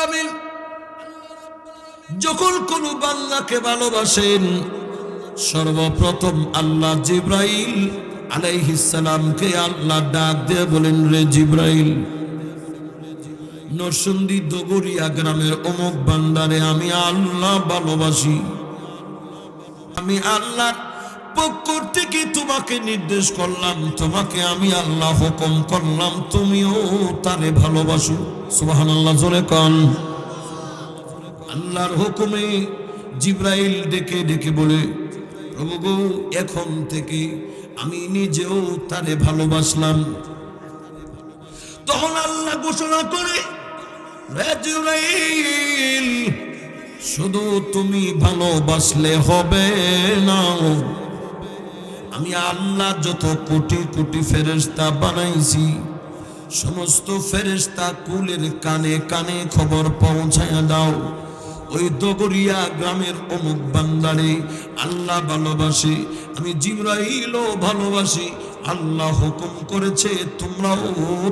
আলামিন যখন কোন বান্দাকে ভালোবাসেন, সর্বপ্রথম আল্লাহ জিব্রাইল আলাইহিস সালামকে আল্লাহ ডাক দিয়ে বলেন, রে জিব্রাইল, নরসিংদী দগরিয়া গ্রামের অমুক বান্দারে আমি আল্লাহ ভালোবাসি। আমি আল্লাহর পক্ষ থেকে তোমাকে নির্দেশ করলাম, তোমাকে আমি আল্লাহ হুকুম করলাম, তুমিও তারে ভালোবাসো। সুবহানাল্লাহ, জোরে কোন। আল্লাহর হুকুমে জিব্রাইল ডেকে ডেকে বলে, প্রভু গো, এখন থেকে আমি নিজেও তারে ভালোবাসলাম। তখন আল্লাহ ঘোষণা করে, হে জিব্রাইল, শুধু তুমি ভালোবাসলে হবে না, আমি আল্লাহ যত কোটি কোটি ফেরেশতা বানাইছি, সমস্ত ফেরেশতা কুলের কানে কানে খবর পৌঁছায়া দাও, ওই দগরিয়া গ্রামের অমুক বান্দারে আল্লাহ ভালোবাসে, আমি জিব্রাইলও ভালোবাসি। আল্লাহ হুকুম করেছে তোমরাও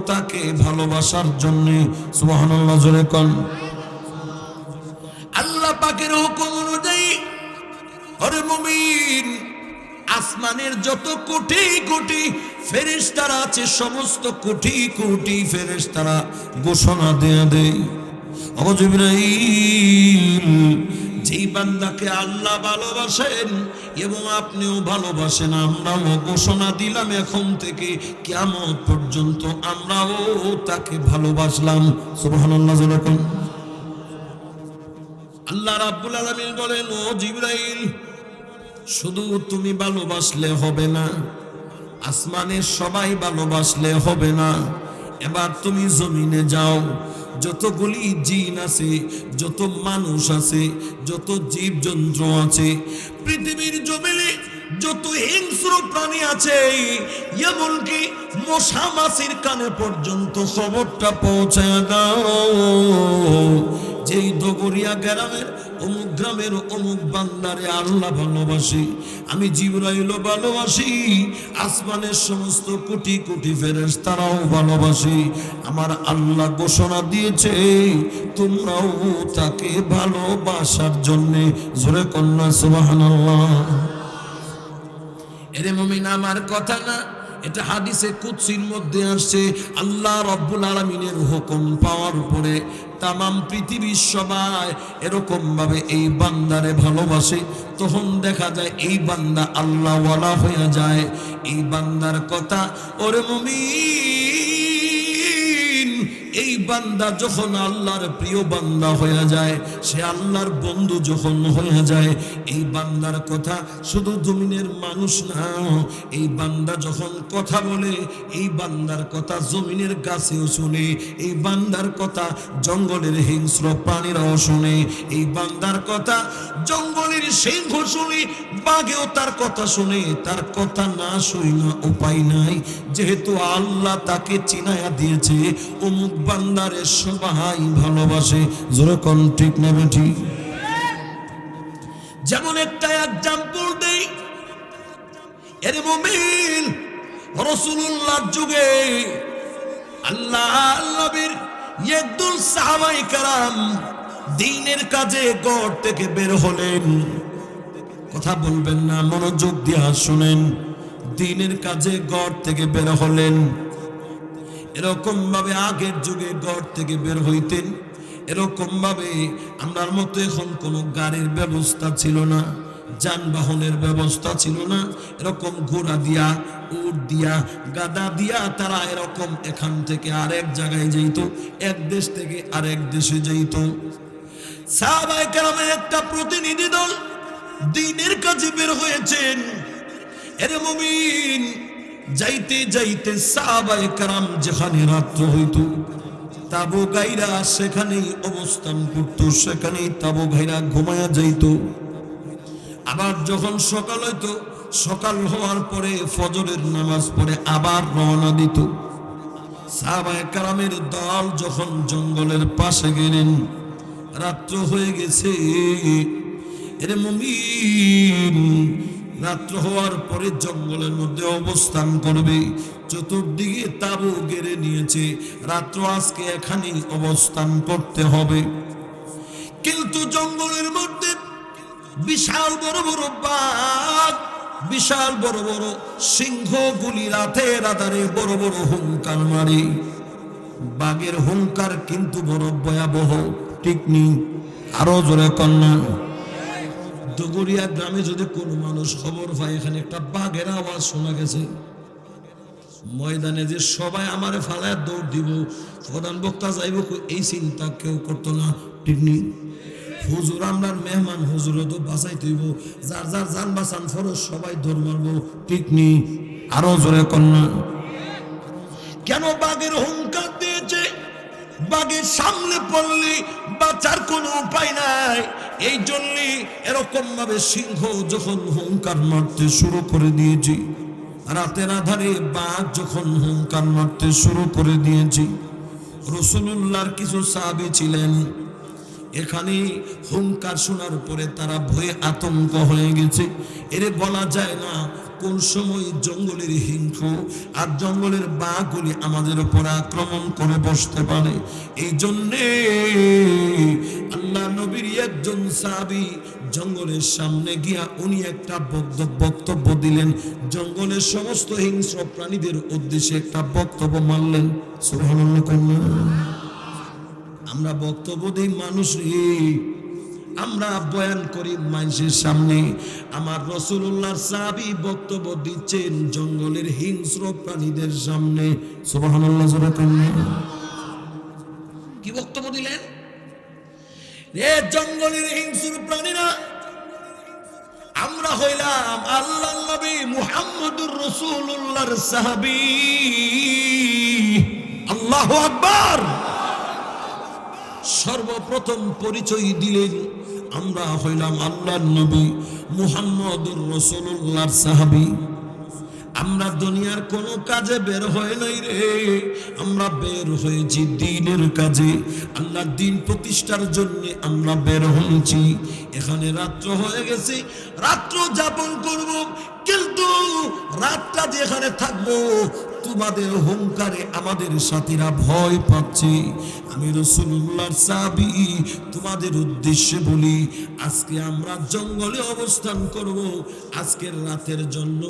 তাকে ভালোবাসার জন্য। সুবহানাল্লাহ, জোরে কোন। আল্লাহ পাকের হুকুম অনুযায়ী ওরে মুমিন, আসমানের যত কোটি কোটি ফেরেশতারা আছে, সমস্ত কোটি কোটি ফেরেশতারা ঘোষণা দিয়ে দেয়, ও জিবরাইল, যেই বান্দাকে আল্লাহ ভালোবাসেন এবং আপনিও ভালোবাসেন, আমরাও ঘোষণা দিলাম এখন থেকে কিয়ামত পর্যন্ত আমরাও তাকে ভালোবাসলাম। সুবহানাল্লাহ, যেরকম আল্লাহ রাব্বুল আলামিন বলেন, ও জিবরাইল, শুধু তুমি ভালোবাসলে হবে না, আসমানের সবাই ভালোবাসলে হবে না, এবার তুমি জমিনে যাও, যতগুলি জিন আছে, যত মানুষ আছে, যত জীব জন্তু আছে, পৃথিবীর জমিনে যত হিংস্র প্রাণী আছে, এমনকি মশা মাছির কানে পর্যন্ত খবরটা পৌঁছায় দাও, যেই দগরিয়া গ্রামের অমুক গ্রামের অমুক বান্দারে আল্লাহ ভালোবাসি, আমি জিবরাইলও ভালোবাসি, আসমানের সমস্ত কোটি কোটি ফেরেশতারাও ভালোবাসি, আমার আল্লাহ ঘোষণা দিয়েছে তোমরাও তাকে ভালোবাসার জন্য। জোরে কন্যা সুবহানাল্লাহ। এরে মুমিন, আমার কথা না, এটা হাদিসে কুদসির মধ্যে আসছে। আল্লাহ রাব্বুল আলামিনের হুকুম পাওয়ার পরে তামাম পৃথিবীর সবাই এরকম ভাবে এই বান্দারে ভালোবাসে, তখন দেখা যায় এই বান্দা আল্লাহ ওয়ালা হয়ে যায়। এই বান্দার কথা ওরে মুমিন, এই বান্দা যখন আল্লাহর প্রিয় বান্দা হয়ে যায়, সে আল্লাহর বন্ধু যখন হয়ে যায়, এই বান্দার কথা শুধু জমিনের মানুষ না, এই বান্দা যখন কথা বলে, এই বান্দার কথা জমিনের গাছেও শুনে, এই বান্দার কথা জঙ্গলের হিংস্র প্রাণীরাও শুনে, এই বান্দার কথা জঙ্গলের সিংহ শুনে, বাঘেও তার কথা শুনে, তার কথা না শুই না উপায় নাই, যেহেতু আল্লাহ তাকে চিনায়া দিয়েছে, অমুক বান্দারে সবাই ভালোবাসে। জোরে কোন, ঠিক না বেঠি? যেমন একটা এক্সাম্পল দেই, এর মুমিন, রাসূলুল্লাহর যুগে আল্লাহ নবীর একদল সাহাবায়ে কেরাম দ্বীনের কাজে ঘর থেকে বের হলেন। কথা বলবেন না, মনোযোগ দিয়ে শুনেন। দ্বীনের কাজে ঘর থেকে বের হলেন, এরকম ভাবে আগের যুগে ঘর থেকে বের হইতেন, এরকম ভাবে আমরার মতো এখন কোনো গাড়ির ব্যবস্থা ছিল না, যানবাহনের ব্যবস্থা ছিল না, এরকম ঘোড়া দিয়া, উট দিয়া, গাদা দিয়া তারা এরকম এখান থেকে আরেক জায়গায় যেত, এক দেশ থেকে আরেক দেশে যেত। সাহাবায়ে কেরামের একটা প্রতিনিধি দল দ্বীনের কাজে বের হয়েছেন। এর মুমিন, যাইতে যাইতে সাহাবায়ে কেরাম যেখানে রাত্র হইত, তাবু গাইরা সেখানেই অবস্থান করত, সেখানেই তাবু গাইরা ঘুমায়া যাইত। আবার যখন সকাল হইতো, সকাল হওয়ার পরে ফজরের নামাজ পড়ে আবার রওনা দিত। সাহাবায়ে কেরামের দল যখন জঙ্গলের পাশে গেলেন, রাত্র হয়ে গেছে। এর মুমিন, রাত্র হওয়ার পরে জঙ্গলের মধ্যে অবস্থান করবে। চতুর্দিকে তাঁবু গেড়ে নিয়েছে, রাত্র আজকে এখানেই অবস্থান করতে হবে। কিন্তু জঙ্গলের মধ্যে বিশাল বড় বড় বাঘ, বিশাল বড় বড় সিংহগুলি রাতের আধারে বড় বড় হুঙ্কার মারে। বাঘের হুঙ্কার কিন্তু বড় ভয়াবহ, ঠিক নেই? আরো জোরে কন্যা। ডুগুরিয়া গ্রামে যদি কোনো মানুষ খবর পায় এখানে একটা বাঘের আওয়াজ শোনা গেছে, ময়দানে যে সবাই আমারে ফালায় দৌড় দিব, প্রধান বক্তা যাইব, এই চিন্তা কেউ করতো না, ঠিক নেই? হুজুর আমরার মেহমান, হুজুরও তো বাঁচাই তৈব, যার যার যান বাঁচান ফরজ, সবাই দৌড় মারবো, ঠিক নেই? আরো জোরে কন্যা। কেন বাঘের হুঙ্কার দিয়েছে? বাঘের সামনে পড়লে বাঁচার কোনো উপায় নাই, এই জন্যে এরকম ভাবে সিংহ যখন হুঙ্কার মারতে শুরু করে দিয়েছি, রাতের আধারে বাঘ যখন হুঙ্কার মারতে শুরু করে দিয়েছি, রাসূলুল্লাহর কিছু সাহাবী ছিলেন, এখানে হুঙ্কার শোনার পরে তারা ভয়ে আতঙ্ক হয়ে গেছে। এরে বলা যায় না কোন সময় জঙ্গলের হিংস্র আর জঙ্গলের বাঘগুলি আমাদের উপর আক্রমণ করে বসতে পারে। এই জন্যে আল্লাহ নবীর একজন সাহাবী জঙ্গলের সামনে গিয়া উনি একটা বক্তব্য দিলেন, জঙ্গলের সমস্ত হিংস্র প্রাণীদের উদ্দেশ্যে একটা বক্তব্য মানলেন। সুবহানাল্লাহ। আমরা বক্তব্য দিই মানুষ, আমরা বয়ান করি মানুষের সামনে, আমার রাসূলুল্লাহর সাহাবী বক্তব্য দিচ্ছেন জঙ্গলের হিংস্র প্রাণীদের সামনে। সুবহানাল্লাহ। কি বক্তব্য দিলেন? রে জঙ্গলের হিংস্র প্রাণীরা, আমরা হইলাম আল্লাহর নবী মুহাম্মদুর রাসূলুল্লাহর সাহাবী। আল্লাহু আকবার। সর্বপ্রথম পরিচয় দিলেন, আমরা হইলাম আল্লাহর নবী মুহাম্মদুর রাসূলুল্লাহর সাহাবী। আমরা দুনিয়ার কোনো কাজে বের হয় নাই রে, আমরা বের হয়েছি দ্বীনের কাজে, আল্লাহর দ্বীন প্রতিষ্ঠার জন্য আমরা বের হয়েছি। এখানে রাত্র হয়ে গেছে, রাত্র যাপন করব, কিন্তু রাতটা যেখানে থাকবো তোমাদের হুঙ্কারে আমাদের সাথীরা ভয় পাচ্ছে। আমি রাসূলুল্লাহর সাহাবী তোমাদের উদ্দেশ্যে বলি, আজকে আমরা জঙ্গলে অবস্থান করব আজকের রাতের জন্য।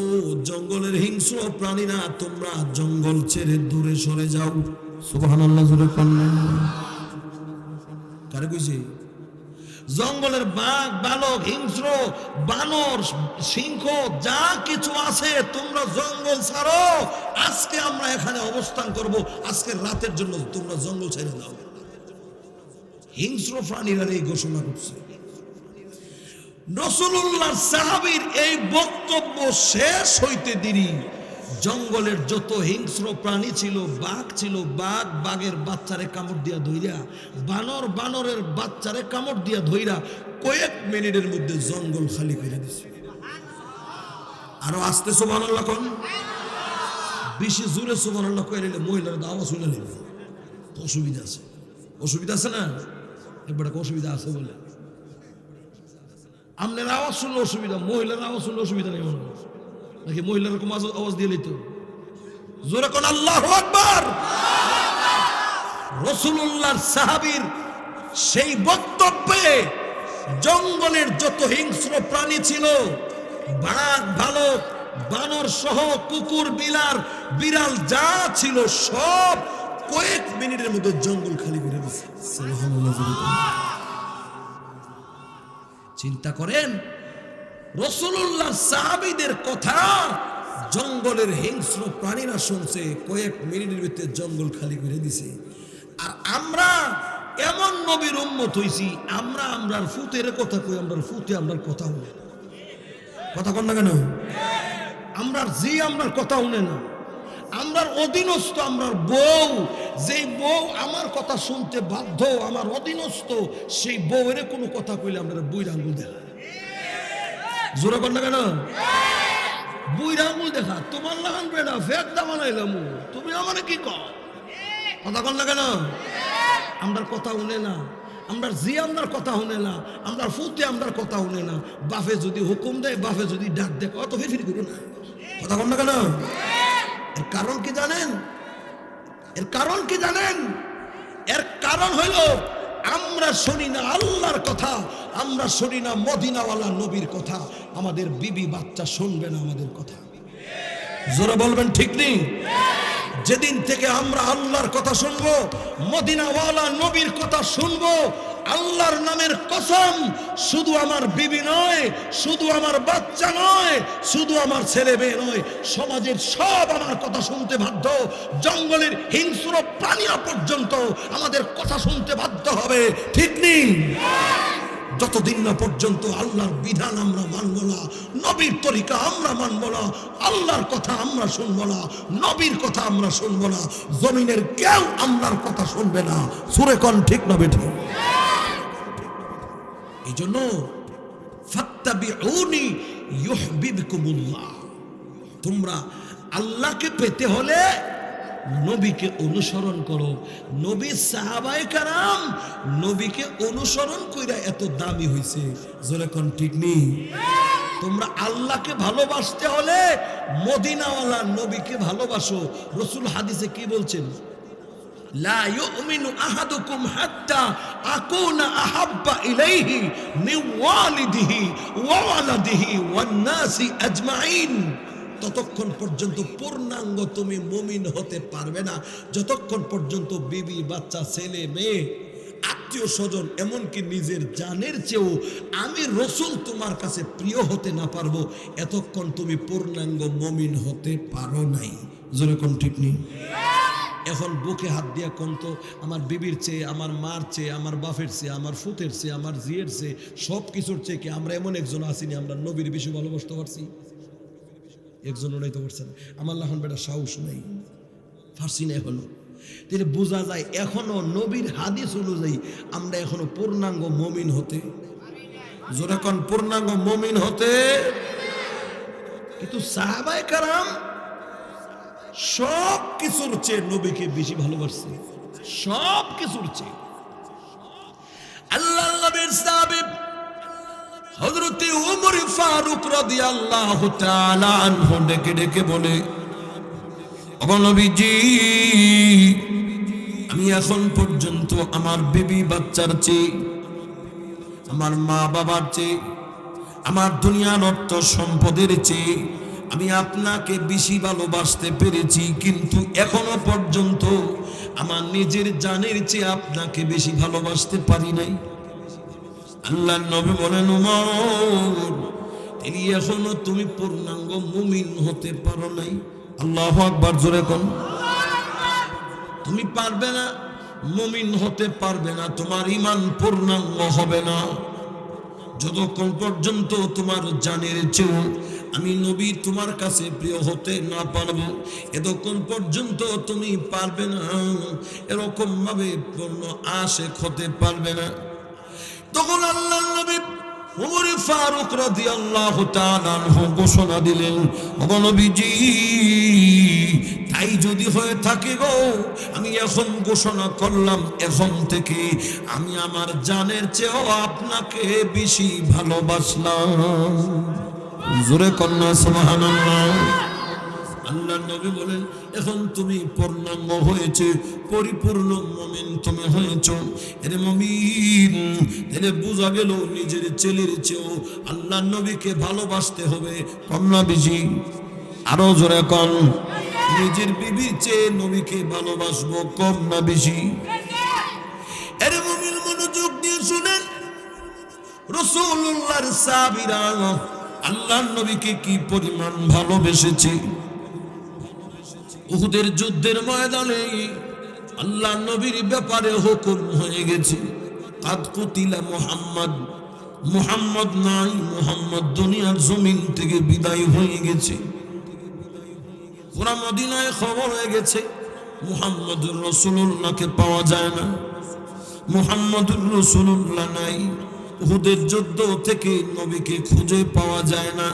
ও জঙ্গলের হিংস্র প্রাণীরা, তোমরা জঙ্গল ছেড়ে দূরে সরে যাও। সুবহানাল্লাহ। কারে কইছে? জঙ্গলের বাঘ, বালক, হিংস্র, বানর, সিংহ যা কিছু আছে তোমরা জঙ্গল ছাড়ো, আজকে আমরা এখানে অবস্থান করব, আজকের রাতের জন্য তোমরা জঙ্গল ছেড়ে দাও। হিংস্র প্রাণীরা এই ঘোষণা করছে। রাসূলুল্লাহর সাহাবীর এই বক্তব্য শেষ হইতে দেরি জঙ্গলের যত হিংস্র প্রাণী ছিল, বাঘ ছিল, বাঘ বাঘের বাচ্চারে কামড় দিয়া ধইরা, বানর বানরের বাচ্চারে কামড় দিয়া ধইরা কয়েক মিনিটের মধ্যে জঙ্গল খালি করে দিছে। আরো আসতে সুবহানাল্লাহ কোন, বেশি জোরে সুবহানাল্লাহ কইলে মহিলার দাওয়া শুনে নেবে, অসুবিধা আছে। অসুবিধা আছে না? একবার অসুবিধা আছে বলে আপনার আওয়াজ শুনলে অসুবিধা, মহিলার আওয়াজ শুনলে অসুবিধা নেই মনে নাকি? মহিলার এরকম আওয়াজ দিয়ে লইতো জোরে কোন আল্লাহু আকবার। রাসূলুল্লাহর সাহাবীর সেই বক্তব্যে জঙ্গলের যত হিংস্র প্রাণী ছিল, বাঘ, ভালুক, বানর সহ কুকুর, বিড়াল যা ছিল সব কয়েক মিনিটের মধ্যে জঙ্গল খালি করে দিয়েছে। চিন্তা করেন, রাসূলুল্লাহর সাহাবীদের কথা জঙ্গলের হিংস্র প্রাণীরা শুনছে, কয়েক মিনিটের ভিতরে জঙ্গল খালি করে দিছে। আর আমরা এমন নবীর উম্মত হইছি, আমরার ফুতের কথা কই, আমরার ফুতে আমরার কথা শুনে, কথা কন না কেন? আমরার কথা শুনে না, আমরার অধীনস্থ, আমরার বউ, যেই বউ আমার কথা শুনতে বাধ্য, আমার অধীনস্থ, সেই বউয়ের কোনো কথা কইলে আমরা বুইর আঙ্গুল দেখা। জোরে কর না কেন? বুইর আঙ্গুল দেখা, তোমার লাগান বেড়া ফেক দামা নাইলাম, তুমি আমার কি কর, কথা কর না কেন? আমরার কথা শুনে না, আমরা জি আমরার কথা শুনে না, আমরা ফুতে আমরার কথা শুনে না। বাফে যদি হুকুম দেয়, বাফে যদি ডাক দেয়, অত ফির করো না, কথা বল না কেন? এর কারণ কি জানেন? এর কারণ কি জানেন? এর কারণ হলো আমরা শুনি না আল্লাহর কথা, আমরা শুনি না মদিনাওয়ালা নবীর কথা। আমাদের বিবি বাচ্চা শুনবে না আমাদের কথা। জোরে বলবেন ঠিক নেই? যেদিন থেকে আমরা আল্লাহর কথা শুনবো, মদিনাওয়ালা নবীর কথা শুনবো, আল্লাহর নামের কসম, শুধু আমার বিবি নয়, শুধু আমার বাচ্চা নয়, শুধু আমার ছেলে মেয়ে নয়, সমাজের সব আমার কথা শুনতে বাধ্য। জঙ্গলের হিংস্র প্রাণীরা পর্যন্ত আমাদের কথা শুনতে বাধ্য হবে, ঠিক নেই? যতদিন না পর্যন্ত আল্লাহর বিধান আমরা মানব না, নবীর তরিকা আমরা মানব না, আল্লাহর কথা আমরা শুনবো না, নবীর কথা আমরা শুনবো না, জমিনের কেউ আল্লাহর কথা শুনবে না। সুরে কোন ঠিক না বেঠিক? এই জন্য ফাত্তাবিউনি ইউহিব্বুকুমুল্লাহ, তোমরা আল্লাহকে পেতে হলে নবীকে অনুসরণ করো। নবী সাহাবায়ে কেরাম নবীকে অনুসরণ কইরা এত দামি হইছে, জোরে কোন ঠিক নেই? তোমরা আল্লাহকে ভালোবাসতে হলে মদিনাওয়ালা নবীকে ভালোবাসো। রাসূল হাদিসে কি বলছেন? লা ইউমিনু আহাদুকুম হাত্তা আকুনা আহাব্বা ইলাইহি মিন ওয়ালিদিহি ওয়া ওয়ালাদিহি ওয়ান নাসি আজমাইন। ততক্ষণ পর্যন্ত পূর্ণাঙ্গ তুমি মুমিন হতে পারবে না যতক্ষণ পর্যন্ত বিবি বাচ্চা ছেলে মেয়ে আত্মীয় স্বজন এমনকি নিজের জানের চেয়েও আমি রাসূল তোমার কাছে প্রিয় হতে না পারবো, এতক্ষণ তুমি পূর্ণাঙ্গ মুমিন হতে পারো নাই। জোরে কোন ঠিক নেই? এখন বুকে হাত দিয়া কোন তো আমার বিবির চেয়ে, আমার মার চেয়ে, আমার বাপের চেয়ে, আমার ফুতের চেয়ে, আমার জিয়ের চেয়ে, সব কিছুর চেয়ে কি আমরা এমন একজন আসিনি আমরা নবীর বেশি ভালোবাসতে পারছি? একজনও নাই তো পারছে না। আমার লাহন বেটা সাহস নাই, ফার্সি না এখনো। তাহলে বোঝা যায় এখনো নবীর হাদিস অনুযায়ী আমরা এখনো পূর্ণাঙ্গ মুমিন হতে, জোরে কোন পূর্ণাঙ্গ মুমিন হতে। কিন্তু সাহাবায়ে কেরাম সব কিছুর চেয়ে নবীকে বেশি ভালোবাসছে, সব কিছুর চেয়ে। আল্লাহর নবীর সাহাবী হযরত ওমর ফারুক রাদিয়াল্লাহু তাআলা আনহু ডেকে ডেকে বলে, ওগো নবীজি, আমি এখন পর্যন্ত আমার বেবি বাচ্চার চেয়ে, আমার মা বাবার চেয়ে, আমার দুনিয়ার অর্থ সম্পদের চেয়ে আমি আপনাকে বেশি ভালোবাসতে পেরেছি, কিন্তু এখনো পর্যন্ত আমার নিজের জানের চেয়ে আপনাকে বেশি ভালোবাসতে পারি নাই। আল্লাহর নবী বলেন, ওমর, তিনি এখনো তুমি পূর্ণাঙ্গ মুমিন হতে পারো নাই। আল্লাহু আকবার, জোরে কোন। তুমি পারবে না, মুমিন হতে পারবে না, তোমার ঈমান পূর্ণাঙ্গ হবে না যতক্ষণ পর্যন্ত তোমার জানের চেয়েও আমি নবী তোমার কাছে প্রিয় হতে না পারবো, এতক্ষণ পর্যন্ত তুমি পারবে না, এরকম ভাবে পূর্ণ আশিক হতে পারবে না। তখন আল্লাহর নবী ওমর ফারুক রাদিয়াল্লাহু তাআলা আনহু ঘোষণা দিলেন, ওগো নবীজি, তাই যদি হয়ে থাকে গো, আমি এখন ঘোষণা করলাম, এখন থেকে আমি আমার জানের চেয়েও আপনাকে বেশি ভালোবাসলাম। জোরে কন্যা সুবহানাল্লাহ। আল্লাহর নবী বলেন, এখন তুমি পূর্ণাঙ্গ হয়েছে, পরিপূর্ণ মুমিন তুমি হয়েছো। এর মুমিন, এর বোঝা গেল নিজের ছেলের চেয়েও আল্লাহর নবীকে ভালোবাসতে হবে। কম না বেশি? আরো জোরে কন। নিজের বিবির চেয়ে নবীকে ভালোবাসবো, কম না বেশি? এর মুমিন মনোযোগ দিয়ে শুনেন, রাসূলুল্লাহর সাহাবীরা আল্লাহর নবীকে কি পরিমাণ ভালোবেসেছে। উহুদের যুদ্ধের ময়দানে আল্লাহর নবীর ব্যাপারে হুকুম হয়ে গেছে, কাদ কুতিলা মুহাম্মদ, মুহাম্মদ নাই, মুহাম্মদ দুনিয়ার জমিন থেকে বিদায় হয়ে গেছে। পুরা মদিনায় খবর হয়ে গেছে মুহাম্মদুর রাসূলুল্লাহকে পাওয়া যায় না, মুহাম্মদুর রাসূলুল্লাহ নাই। উহুদের যুদ্ধ থেকে নবীকে খুঁজে পাওয়া যায় না।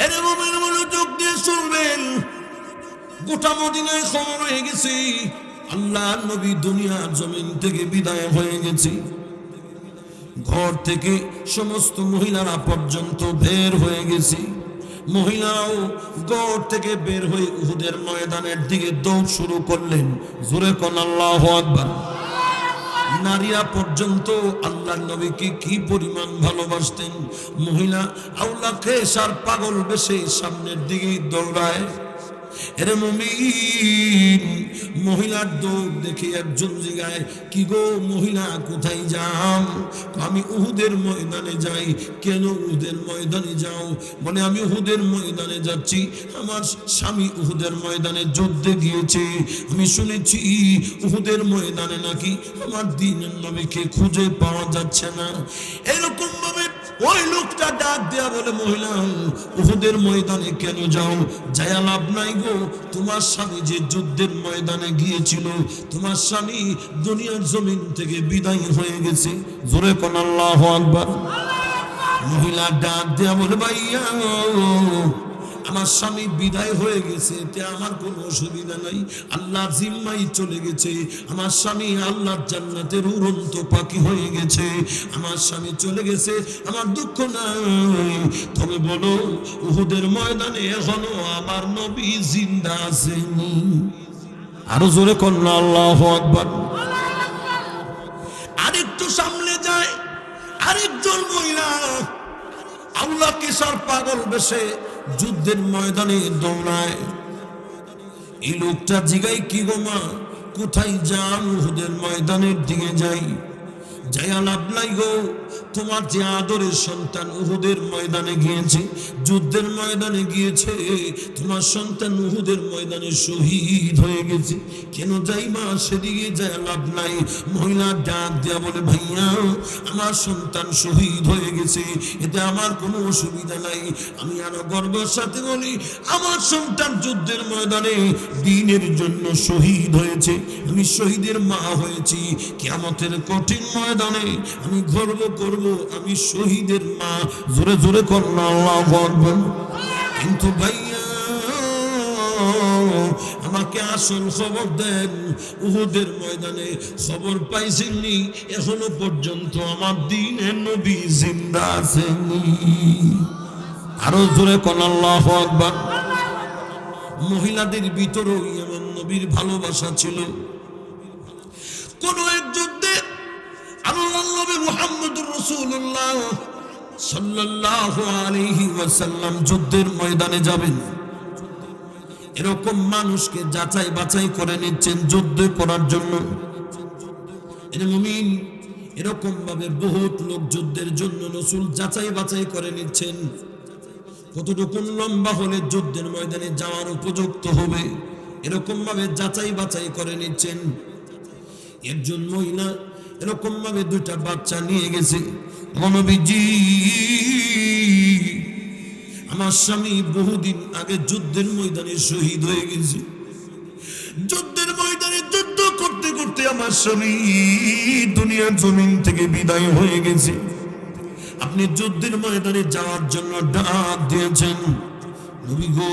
এর মুমিন মনোযোগ দিয়ে শুনবেন, গোটা মদিনায় খবর হয়ে গেছে আল্লাহ নবী দুনিয়ার জমিন থেকে বিদায় হয়ে গেছে। ঘর থেকে সমস্ত মহিলারা পর্যন্ত বের হয়ে গেছে। মহিলারাও ঘর থেকে বের হয়ে উহুদের ময়দানের দিকে দৌড় শুরু করলেন। জোরে কোন আল্লাহু আকবার। নারীরা পর্যন্ত আল্লাহর নবীকে কি পরিমাণ ভালোবাসতেন। মহিলা আউলা খেসার পাগল বেশে সামনের দিকে দৌড়ায়। এরে মুমিন, মহিলার দৌড় দেখে একজন জিগায়, কি গো মহিলা কোথায় যাও? আমি উহুদের ময়দানে যাই। কেন উহুদের ময়দানে যাও? বলে আমি উহুদের ময়দানে যাচ্ছি, আমার স্বামী উহুদের ময়দানে যুদ্ধে গিয়েছে। আমি শুনেছি উহুদের ময়দানে নাকি আমার দ্বীনের নবীকে খুঁজে পাওয়া যাচ্ছে না। এরকম ভাবে ওই লোকটা ডাক দেয়া বলে, মহিলা উহুদের ময়দানে কেন যাও? যায়া লাভ নাই গো, তোমার স্বামী যে যুদ্ধের ময়দানে গিয়েছিল, তোমার স্বামী দুনিয়ার জমিন থেকে বিদায় হয়ে গেছে। জোরে কোন আল্লাহু আকবার। মহিলা ডাক দেয়া বলে, ভাইয়া আমার স্বামী বিদায় হয়ে গেছে, এতে আমার কোনো অসুবিধা নাই, আল্লাহর জিম্মাই চলে গেছে। আমার স্বামী আল্লাহর জান্নাতের উড়ন্ত পাখি হয়ে গেছে। আমার স্বামী চলে গেছে, আমার দুঃখ নাই। তবে বলো উহুদের ময়দানে এখনো আমার নবী জিন্দা আছেন? আরো জোরে কন্যা আল্লাহু আকবার। আরেকটু সামনে যায় আরেকজন মহিলা আল্লাহ কিসার পাগল বেশে যুদ্ধের ময়দানে দৌড়ায়। এই লোকটা জিগাই, কি গো মা কোথায় যান? উহুদের ময়দানের দিকে যাই। যাইয়া লাভ নাই গো, তোমার যে আদরের সন্তান উহুদের ময়দানে গিয়েছে, যুদ্ধের ময়দানে গিয়েছে, তোমার সন্তান উহুদের ময়দানে শহীদ হয়ে গেছে। কেন যাই মা সেদিকে যায় লাভ নাই। মহিলা ডাক দেয়া বলে, ভাইয়া আমার সন্তান শহীদ হয়ে গেছে, এতে আমার কোনো অসুবিধা নাই। আমি আরো গর্বের সাথে বলি, আমার সন্তান যুদ্ধের ময়দানে দ্বীনের জন্য শহীদ হয়েছে। আমি শহীদের মা হয়েছি। কিয়ামতের কঠিন ময়দানে আমি গর্ব করব, আমি শহীদের মা। জোরে জোরে করুন আল্লাহু আকবার। কিন্তু ভাইয়া আমাকে আসল খবর দেন, উহুদের ময়দানে খবর পাইছেননি এখনো পর্যন্ত আমার দ্বীনের নবী জিন্দা আছেন? আরো জোরে করুন আল্লাহু আকবার। মহিলাদের ভিতরেও এমন নবীর ভালোবাসা ছিল। কোন এক যুদ্ধে আল্লাহর নবী মুহাম্মদুর রাসূলুল্লাহ সাল্লাল্লাহু আলাইহি ওয়াসাল্লাম যুদ্ধের ময়দানে যাবেন। এরকম মানুষকে যাচাই বাছাই করে নিচ্ছেন যুদ্ধ করার জন্য। এরে মুমিন, এরকম ভাবে বহুত লোক যুদ্ধের জন্য রাসূল যাচাই বাছাই করে নিচ্ছেন। কতটুকু লম্বা হলে যুদ্ধের ময়দানে যাওয়ার উপযুক্ত হবে, এরকম ভাবে যাচাই বাছাই করে নিচ্ছেন। একজন মহিলা এরকম ভাবে দুইটা বাচ্চা নিয়ে গেছে। নবীজি, আমার স্বামী বহুদিন আগে যুদ্ধের ময়দানে শহীদ হয়ে গেছে। যুদ্ধের ময়দানে যুদ্ধ করতে করতে আমার স্বামী দুনিয়ার জমিন থেকে বিদায় হয়ে গেছে। আপনি যুদ্ধের ময়দানে যাওয়ার জন্য ডাক দিয়েছেন। নবী গো,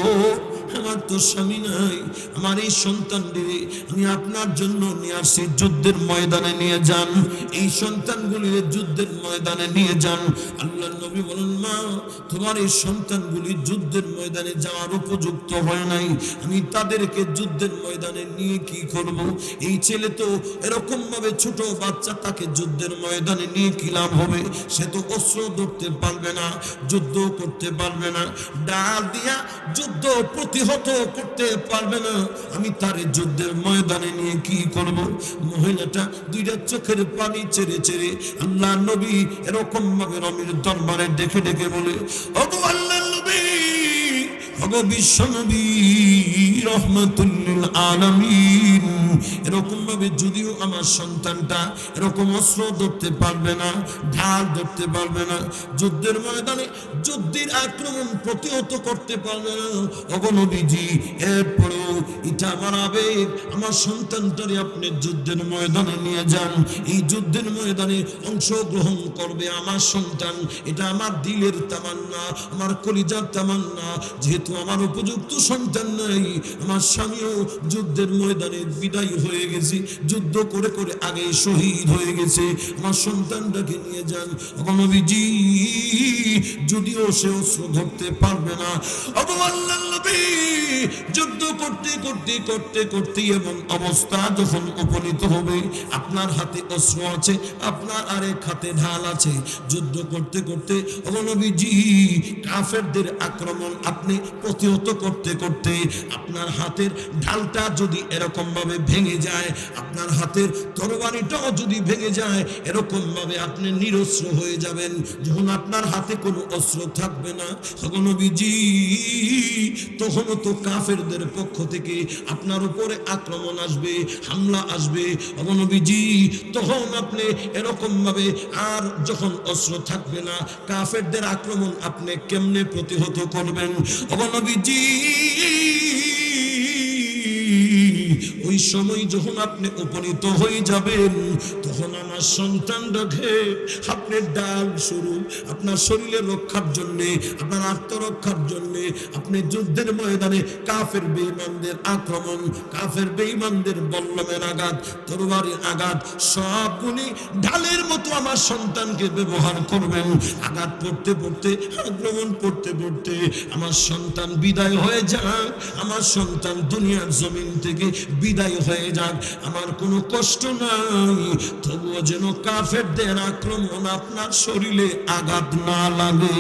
আমার তো স্বামী নাই, আমার এই সন্তানদের আমি আপনার জন্য নিয়ে আসছি, যুদ্ধের ময়দানে নিয়ে যান, এই সন্তানগুলি যুদ্ধের ময়দানে নিয়ে যান। আল্লাহর নবী বলেন, মা তোমার এই সন্তানগুলি যুদ্ধের ময়দানে যাওয়ার উপযুক্ত হয় নাই, আমি তাদেরকে যুদ্ধের ময়দানে নিয়ে কি করব? এই ছেলে তো এরকম ভাবে ছোট বাচ্চা, তাকে যুদ্ধের ময়দানে নিয়ে কি লাভ হবে? সে তো অস্ত্র ধরতে পারবে না, যুদ্ধ করতে পারবে না, ডাল দিয়া যুদ্ধ প্রতিহত করতে পারবে না, আমি তার যুদ্ধের ময়দানে নিয়ে কি করব? মহিলাটা দুইটা চোখের পানি ছেড়ে ছেড়ে আল্লাহ নবী এরকম ভাবে নবীর দরবারে ডেকে ডেকে বলে, ওগো আল্লাহর নবী, ওগো বিশ্ব নবী রাহমাতুল লিল আলামিন, এরকম ভাবে যদিও আমার সন্তানটা এরকম অস্ত্র ধরতে পারবে না, ঢাল ধরতে পারবে না, যুদ্ধের ময়দানে যুদ্ধের আক্রমণ প্রতিহত করতে পারবে না, ওগো নবীজি এরপরেও এটা আমার আবেগ, আমার সন্তানটারে আপনি যুদ্ধের ময়দানে নিয়ে যান, এই যুদ্ধের ময়দানে অংশগ্রহণ করবে আমার সন্তান, এটা আমার দিলের তামান্না, আমার কলিজার তামান্না। যেহেতু আমার উপযুক্ত সন্তান নাই, আমার স্বামীও যুদ্ধের ময়দানে বিদায় হয়ে গেছে, যুদ্ধ করে করে আগে শহীদ হয়ে গেছে, আমার সন্তানটাকে নিয়ে যান। নবীজি যদিও সে অস্ত্র ধরতে পারবে না, আল্লাহর নবী যুদ্ধ করতে করতে করতে করতে এমন অবস্থা যখন উপনীত হবে, আপনার হাতে অস্ত্র আছে, আপনার আরেক হাতে ঢাল আছে, যুদ্ধ করতে করতে নবীজি কাফেরদের আক্রমণ আপনি প্রতিহত করতে করতে আপনার হাতের ঢালটা যদি এরকম ভাবে ভেঙে যায়, আপনার হাতের তরবারিটাও যদি ভেঙে যায়, এরকম ভাবে আপনি নিরস্ত্র হয়ে যাবেন। যখন আপনার হাতে কোনো অস্ত্র থাকবে না, তখন নবীজি তখন তো কাফেরদের পক্ষ থেকে আপনার উপরে আক্রমণ আসবে, হামলা আসবে। নবীজি তখন আপনি এরকম ভাবে, আর যখন অস্ত্র থাকবে না, কাফেরদের আক্রমণ আপনি কেমনে প্রতিহত করবেন? নবীজি ওই সময় যখন আপনি উপনীত হয়ে যাবেন, তখন আমার সন্তানটাকে আপনি ডাল শুরু আপনার শরীরের রক্ষার জন্যে, আপনার আত্মরক্ষার জন্যে, আপনি যুদ্ধের ময়দানে কাফের বেঈমানদের আক্রমণ, কাফের বেঈমানদের বল্লমের আঘাত, তরবারির আঘাত, সবগুলি ঢালের মতো আমার সন্তানকে ব্যবহার করবেন। আঘাত পড়তে পড়তে, আক্রমণ পড়তে পড়তে আমার সন্তান বিদায় হয়ে যাক, আমার সন্তান দুনিয়ার জমিন থেকে বিদায় হয়ে যাক, আমার কোনো কষ্ট নাই, তবুও যেন কাফেরদের আক্রমণ আপনার শরীরে আঘাত না লাগে।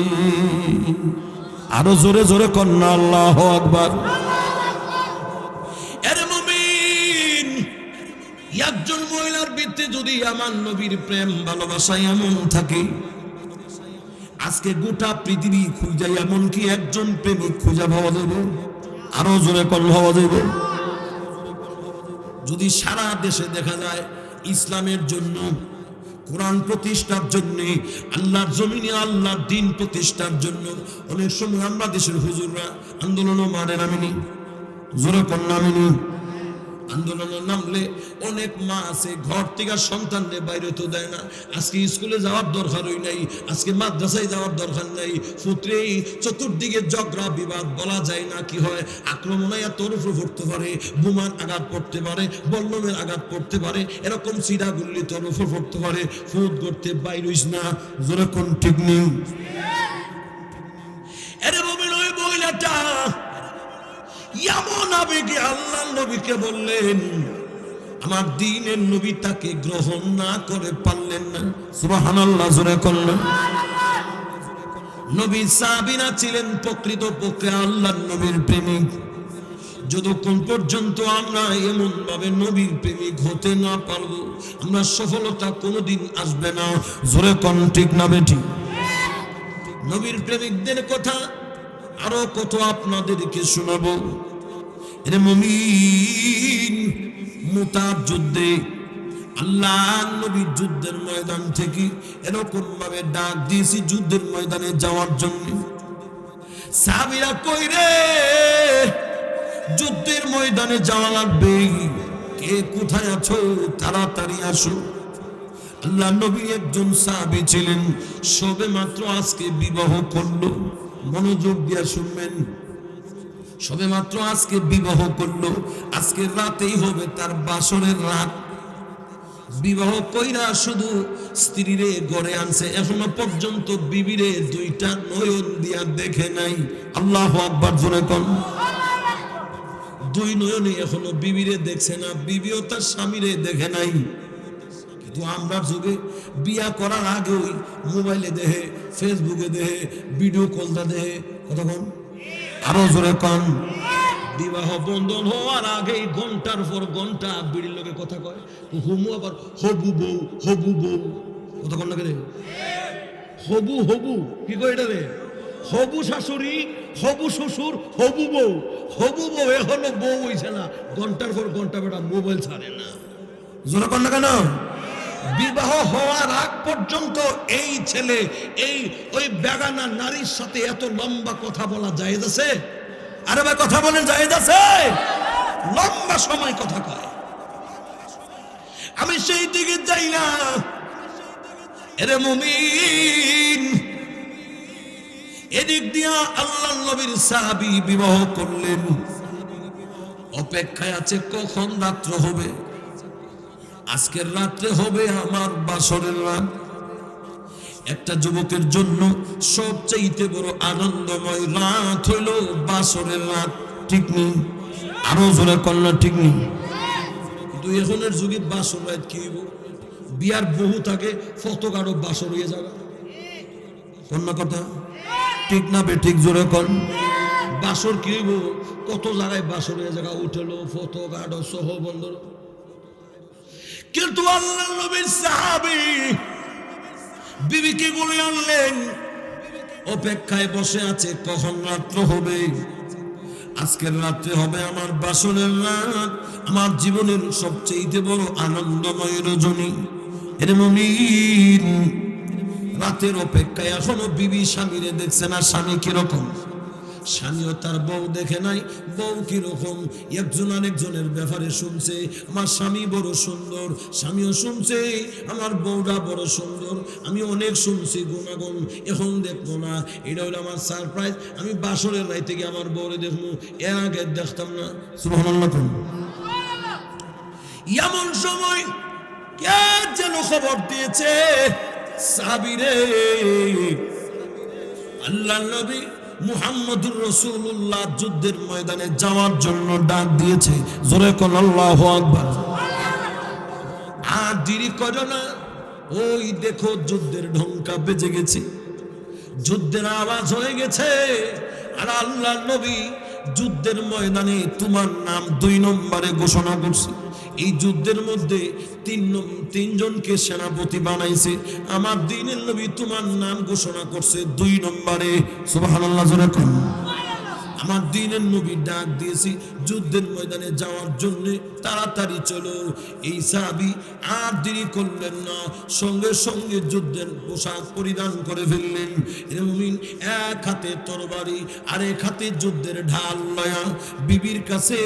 আরো জোরে জোরে কন্যা আল্লাহু আকবার। আরে মুমিন, একজন মহিলার ভিতরে যদি আমার নবীর প্রেম ভালোবাসা এমন থাকে, আজকে গোটা পৃথিবী খুঁজে এমন কি একজন প্রেমিক খুঁজে পাওয়া যাবে? আরো জোরে কন্যা পাওয়া যাবে। যদি সারা দেশে দেখা যায় ইসলামের জন্য, কোরআন প্রতিষ্ঠার জন্য, আল্লাহর জমিনে আল্লাহর দ্বীন প্রতিষ্ঠার জন্য অনেক সময় আমরা দেশের হুজুররা আন্দোলনও মানে নামিনি, জোরে কন্যা নামিনি। আন্দোলনে নামলে অনেক মা আছে ঘর থেকে সন্তানদের বাইরে তো দেয় না, আজকে স্কুলে যাওয়ার দরকারই নাই, আজকে মাদ্রাসায় যাওয়ার দরকার নাই, পুত্রে চতুর্দিকে ঝগড়া বিবাদ, বলা যায় না কি হয়, আক্রমণে তোর উপর পড়তে পারে, বোমার আঘাত পড়তে পারে, বল্লমের আঘাত পড়তে পারে, এরকম সিধা গুল্লি তোর উপর পড়তে পারে, ফুট করতে বাইরিস না, যেরকম ঠিক নেই। এর মহিলাটা এমন আবেগে আল্লাহর নবীকে বললেন, আমার দ্বীনের নবী তাকে গ্রহণ না করে পারলেন না। সুবহানাল্লাহ, জোরে করলেন। নবী সাহাবীরা ছিলেন প্রকৃতপক্ষে আল্লাহর নবীর প্রেমিক। যতক্ষণ পর্যন্ত আমরা এমন ভাবে নবীর প্রেমিক হতে না পারবো, আমরা সফলতা কোনোদিন আসবে না। জোরে কোন ঠিক না বেটি? নবীর প্রেমিকদের কথা আরো কত আপনাদেরকে শোনাবো। এর মুমিন, মুতার যুদ্ধে আল্লাহ নবীর যুদ্ধের ময়দান থেকে এরকম ভাবে ডাক দিয়েছি যুদ্ধের ময়দানে যাওয়ার জন্য। সাহাবীরা কই রে, যুদ্ধের ময়দানে যাওয়া লাগবে, কে কোথায় আছো তাড়াতাড়ি আসো। আল্লাহ নবী একজন সাহাবী ছিলেন, সবে মাত্র আজকে বিবাহ করলো, মনোযোগ দিয়ে শুনবেন, সবে মাত্র আজকে বিবাহ করলো, আজকে রাতেই হবে তার বাসরের রাত। বিবাহ কইরা শুধু স্ত্রীরে ঘরে আনছে, এখনো পর্যন্ত বিবিরে দুইটা নয়ন দিয়া দেখে নাই। আল্লাহু আকবার, জোরে কোন। দুই নয়নে এখনো বিবিরে দেখছে না, বিবিও তার স্বামীরে দেখে নাই। কিন্তু আমরা যুগে বিয়া করার আগে ওই মোবাইলে দেখে, ফেসবুকে দেখে, ভিডিও কলটা দেখে, কতক্ষণ আরো জোরে কন। বিবাহ বন্ধন হওয়ার আগে ঘন্টার পর ঘন্টা বিড়ির লোকে কথা কয়, হুমু আবার হবু বউ, হবু বউ, কতক্ষণ লাগে রে, হবু হবু কি কয় এটা রে, হবু শাশুড়ি, হবু শ্বশুর, হবু বউ, হবু বউ এখনো বউ হইছে না, ঘন্টার পর ঘন্টা বেটা মোবাইল ছাড়ে না। জোরে কন না কেন? বিবাহ হওয়ার আগ পর্যন্ত এই ছেলে এই ওই বেগানা নারীর সাথে এত লম্বা কথা বলা জায়েজ আছে? আরে ভাই কথা বলেন, জায়েজ আছে? লম্বা সময় কথা কয়। আমি সেই দিকে যাই না। এরে মুমিন, এদিক দিয়া আল্লাহর নবীর সাহাবী বিবাহ করলেন, অপেক্ষায় আছে কখন রাত্র হবে। আজকের রাত্রে হবে আমার বাসরের রাত। একটা যুবকের জন্য সবচাইতে বড় আনন্দময় রাত হইল বাসরের রাত, ঠিক নেই? আরো জোরে কন্যা, ঠিক নেই? কিন্তু এখনের যুগে বাসর রাত কি হইব? বিয়ার বহু থাকে, ফটো কারো বাসর হয়ে যাবে। কন্যা কথা ঠিক না বে ঠিক? জোরে কন। বাসর কি হইব? কত জায়গায় বাসর হয়ে জায়গা উঠেলো, ফটো গাড়ো সহ বন্ধুর। কিন্তু আল্লাহ নবীর সাহাবী বিবিকে বলে আনলেন, অপেক্ষায় বসে আছে কখন রাত্র হবে। আজকের রাত্রে হবে আমার বাসরের রাত, আমার জীবনের সবচেয়ে বড় আনন্দময় রজনী। এর মুমিন, রাতের অপেক্ষায় এখনো বিবি স্বামীরে দেখছে না। স্বামী কিরকম? স্বামীও তার বউ দেখে নাই, বউ কিরকম একজন আরেকজনের ব্যাপারে শুনছে। আমার স্বামী বড় সুন্দর, স্বামীও শুনছে আমার বউটা বড় সুন্দর। আমি অনেক শুনছি গুণাগুণ, এখন দেখবো না। এটা হলো আমার সারপ্রাইজ। আমি বাসরের রাইতে গিয়ে আমার বউরে দেখবো, এর আগে দেখতাম না। সুবহানাল্লাহ। এমন সময় কে যেন খবর দিয়েছে, সাহাবীরে আল্লাহর নবী মুহাম্মদুর রাসূলুল্লাহ যুদ্ধের ময়দানে যাওয়ার জন্য ডাক দিয়েছে। জোরে কোন আল্লাহু আকবার। আর দেরি করো না, ওই দেখো যুদ্ধের ঢঙ্কা বেজে গেছে, যুদ্ধের আওয়াজ হয়ে গেছে। আর আল্লাহর নবী যুদ্ধের ময়দানে তোমার নাম 2 নম্বরে ঘোষণা করছে। এই যুদ্ধের মধ্যে তিনজনকে সেনাপতি বানাইছে। আমার দ্বীনের নবী তোমার নাম ঘোষণা করছে 2 নম্বরে। সুবহানাল্লাহ। জোরে কোন। আমার দ্বীনের নবী ডাক দিয়েছি যুদ্ধের ময়দানে যাওয়ার জন্য, তাড়াতাড়ি চলো। এই সাহাবী আর দেরি করলেন না, সঙ্গে সঙ্গে যুদ্ধের পোশাক পরিধান করে ফেললেন। এর মুমিন, এক হাতে তরবারি আর এক হাতে যুদ্ধের ঢাল লয়া বিবির কাছে।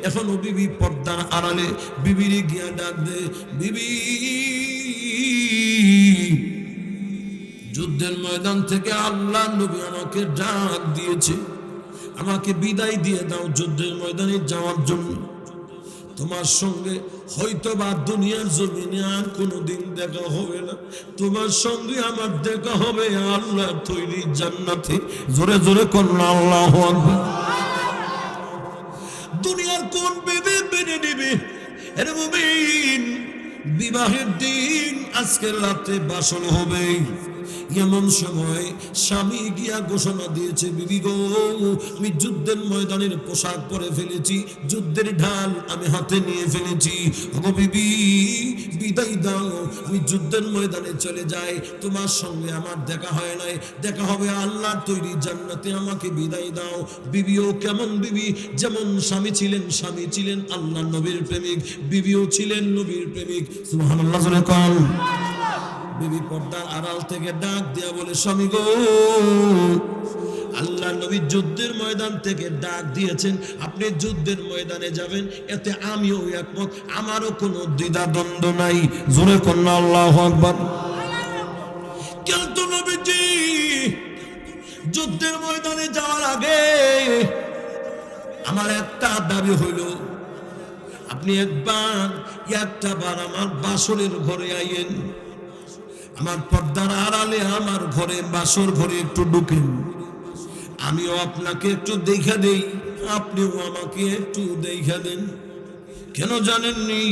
এখনো বিবি পর্দার আড়ালে। বিবিরে গিয়া ডাক দে, বিবি যুদ্ধের ময়দান থেকে আল্লাহ নবী আমাকে ডাক দিয়েছে, আমাকে বিদায় দিয়ে দাও যুদ্ধের ময়দানে যাওয়ার জন্য। তোমার সঙ্গে হয়তো বা দুনিয়ার জমিনে আর কোনোদিন দেখা হবে না, তোমার সঙ্গে আমার দেখা হবে আল্লাহর তৈরি জান্নাতে। জোরে জোরে কোন আল্লাহু আকবার। দুনিয়ার কোন বিবি মেনে নেবে? এর মুমিন, বিবাহের দিন আজকের রাতে বাসর হবে। এমন সময় স্বামী গিয়া ঘোষণা দিয়েছে, বিবি গো, আমি যুদ্ধের ময়দানের পোশাক পরে ফেলেছি, যুদ্ধের ঢাল আমি হাতে নিয়ে ফেলেছি। ওগো বিবি, বিদায় দাও, আমি যুদ্ধের ময়দানে চলে যাই, তোমার সঙ্গে আমার দেখা হয় নাই, দেখা হবে আল্লাহর তৈরি জান্নাতে, আমাকে বিদায় দাও। বিবিও কেমন বিবি? যেমন স্বামী ছিলেন আল্লাহর নবীর প্রেমিক, বিবিও ছিলেন নবীর প্রেমিক। সুবহানাল্লাহ। জোরে কোন। বিবি পর্দার আড়াল থেকে ডাক দিয়া বলে, স্বামী গো, আল্লাহ নবী যুদ্ধের ময়দান থেকে ডাক দিয়েছেন, আপনি যুদ্ধের ময়দানে যাবেন, এতে আমিও একমত, আমারও কোনো দ্বিধা দ্বন্দ্ব নাই। জোরে কন্যা আল্লাহু আকবার। কিন্তু নবীজি যুদ্ধের ময়দানে যাওয়ার আগে আমার একটা দাবি হইল, আপনি একটা বার আমার বাসরের ঘরে আইয়েন, আমার পর্দার আড়ালে আমার ঘরে বাসর ঘরে একটু ঢুকেন, আমিও আপনাকে একটু দেখা দেই, আপনিও আমাকে একটু দেখা দেন। কেন জানেননি?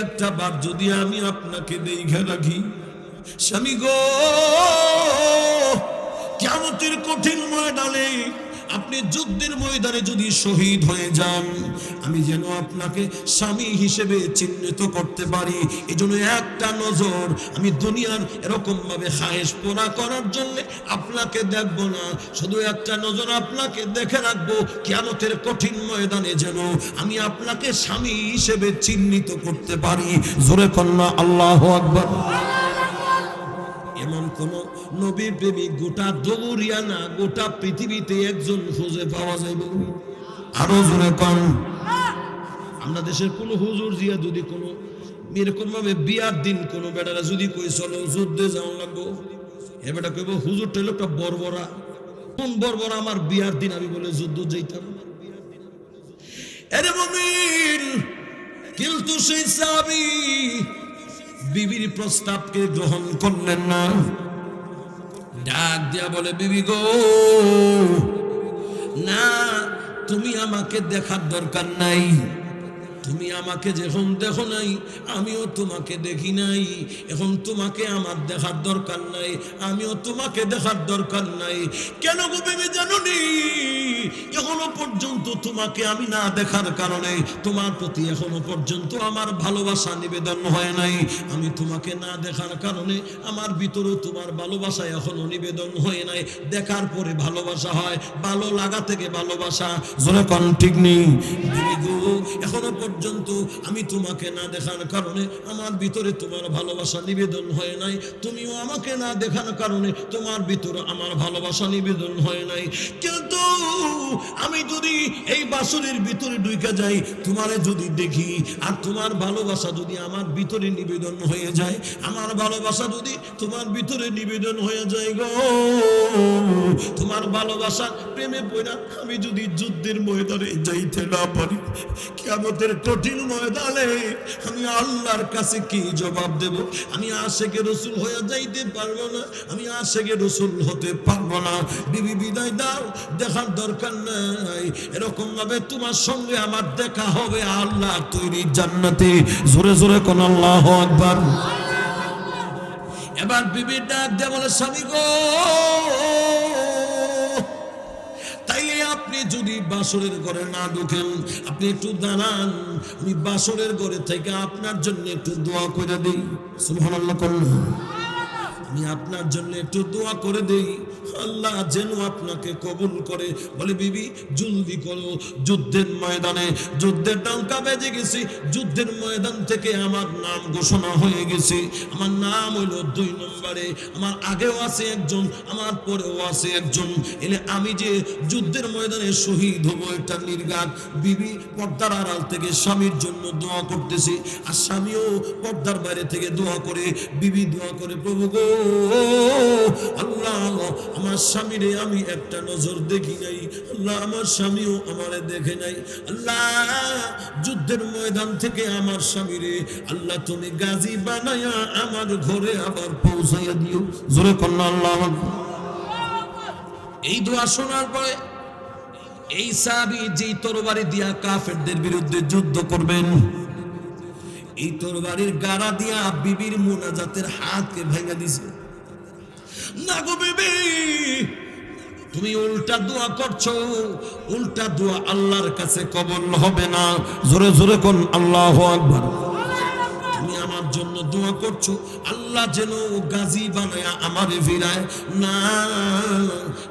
একটা বার যদি আমি আপনাকে দেখা রাখি, স্বামী গো, কিয়ামতের কঠিন ময়দানে আপনি যুদ্ধের ময়দানে যদি শহীদ হয়ে যান, আমি যেন আপনাকে স্বামী হিসেবে চিহ্নিত করতে পারি। এজন্য একটা নজর আমি দুনিয়ার এরকম ভাবে খায়েশ পুরা করার জন্য আপনাকে দেখব না, শুধু একটা নজর আপনাকে দেখে রাখবো, কিয়ামতের কঠিন ময়দানে যেন আমি আপনাকে স্বামী হিসেবে চিহ্নিত করতে পারি। জোরে কন্যা আল্লাহু আকবার। এমন কোন নবীর প্রেমিক গোটা দৌড়িয়া না, গোটা পৃথিবীতে একজন খুঁজে পাওয়া যাইবে? আরো জোরে কন। আমরা দেশের কোন হুজুর জিয়া যদি কোনো এরকম ভাবে বিয়ার দিন কোন বেটারা যদি কই চলো যুদ্ধে যাওয়া লাগবো, এ বেটা কইব হুজুরটা লোকটা বর্বরা, কোন বর্বর আমার বিয়ার দিন আমি বলে যুদ্ধ যাইতাম। আরে মুমিন, কিন্তু সেই সাহাবী বিবির প্রস্তাবকে গ্রহণ করলেন না। ডাক দিয়া বলে, বিবি গো, না, তুমি আমাকে দেখার দরকার নাই। তুমি আমাকে যখন দেখো নাই, আমিও তোমাকে দেখি নাই। এখন তোমাকে আমার দেখার দরকার নাই, আমিও তোমাকে দেখার দরকার নাই। কেন গো বিবি জানো নি? এখনো পর্যন্ত তোমাকে আমি না দেখার কারণে তোমার প্রতি এখনো পর্যন্ত আমার ভালোবাসা নিবেদন হয় নাই। আমি তোমাকে না দেখার কারণে আমার ভিতরে তোমার ভালোবাসা এখনো নিবেদন হয় নাই। দেখার পরে ভালোবাসা হয়, ভালো লাগা থেকে ভালোবাসা। জোরে কোন ঠিক নেই? বিবি গো, এখনো পর্যন্ত আমি তোমাকে না দেখার কারণে আমার ভিতরে তোমার ভালোবাসা নিবেদন হয় নাই। তুমিও আমাকে না দেখার কারণে তোমার ভিতরে আমার ভালোবাসা নিবেদন হয় নাই। কিন্তু আমি যদি এই বাসরের ভিতরে ঢুকে যাই, তোমারে যদি দেখি, আর তোমার ভালোবাসা যদি আমার ভিতরে নিবেদন হয়ে যায়, আমার ভালোবাসা যদি তোমার ভিতরে নিবেদন হয়ে যায় গো, তোমার ভালোবাসা প্রেমে পড়া আমি যদি যুদ্ধের ময়দানে যাইতে না পারি, কিয়ামতের কঠিন ময়দানে আমি আল্লাহর কাছে কি জবাব দেব? আমি আশিকে রাসূল হয়ে যাইতে পারবো না, আমি আশিকে রাসূল হতে পারবো না। বিবি বিদায় দাও, দেখার দরকার নাই। এরকম ভাবে তোমার সঙ্গে আমার দেখা হবে আল্লাহ তৈরি জান্নাতে। জোরে জোরে কোন আল্লাহু আকবার। এবার বিবি ডাক দিয়ে বলে, স্বামী গো, তাইলে আপনি যদি বাসরের ঘরে না ঢুকেন, আপনি একটু দাঁড়ান, আমি বাসরের ঘরে থেকে আপনার জন্য একটু দোয়া করে দিই। সুবহানাল্লাহ করুন। আমি আপনার জন্য একটু দোয়া করে দেই, আল্লাহ যেন আপনাকে কবুল করে। বলে, বিবি জলদি করো, যুদ্ধের ময়দানে যুদ্ধের ডঙ্কা বেজে গেছে, যুদ্ধের ময়দান থেকে আমার নাম ঘোষণা হয়ে গেছে। আমার নাম হইল 2 নম্বরে। আমার আগেও আছে একজন, আমার পরেও আছে একজন। এলে আমি যে যুদ্ধের ময়দানে শহীদ হবো এটা নির্ঘাত। বিবি পর্দার আড়াল থেকে স্বামীর জন্য দোয়া করতেছে, আর স্বামীও পর্দার বাইরে থেকে দোয়া করে। বিবি দোয়া করে, প্রভু গো, আল্লাহ আমার স্বামীরে আমি একটা নজর দেখি নাই, আল্লাহ আমার স্বামীও আমারে দেখে নাই। আল্লাহ যুদ্ধের ময়দান থেকে আমার স্বামীরে আল্লাহ তুমি গাজী বানায়া আমার ঘরে আবার পৌঁছাইয়া দিও। জোরে কন্যা আল্লাহ। এই দোয়া শোনার পরে এই সাহাবী যেই তরবারি দিয়া কাফেরদের বিরুদ্ধে যুদ্ধ করবেন, এই তরবারির গাড়া দিয়া বিবির মুনাজাতের হাতকে ভেঙে দিছে। না গো বিবি, তুমি উল্টা দোয়া করছো, উল্টা দোয়া আল্লাহর কাছে কবুল হবে না। জোরে জোরে কোন আল্লাহু আকবার। তুমি আমার জন্য দোয়া করছো আল্লাহ যেন গাজী বানায়া আমারে ফিরায় না,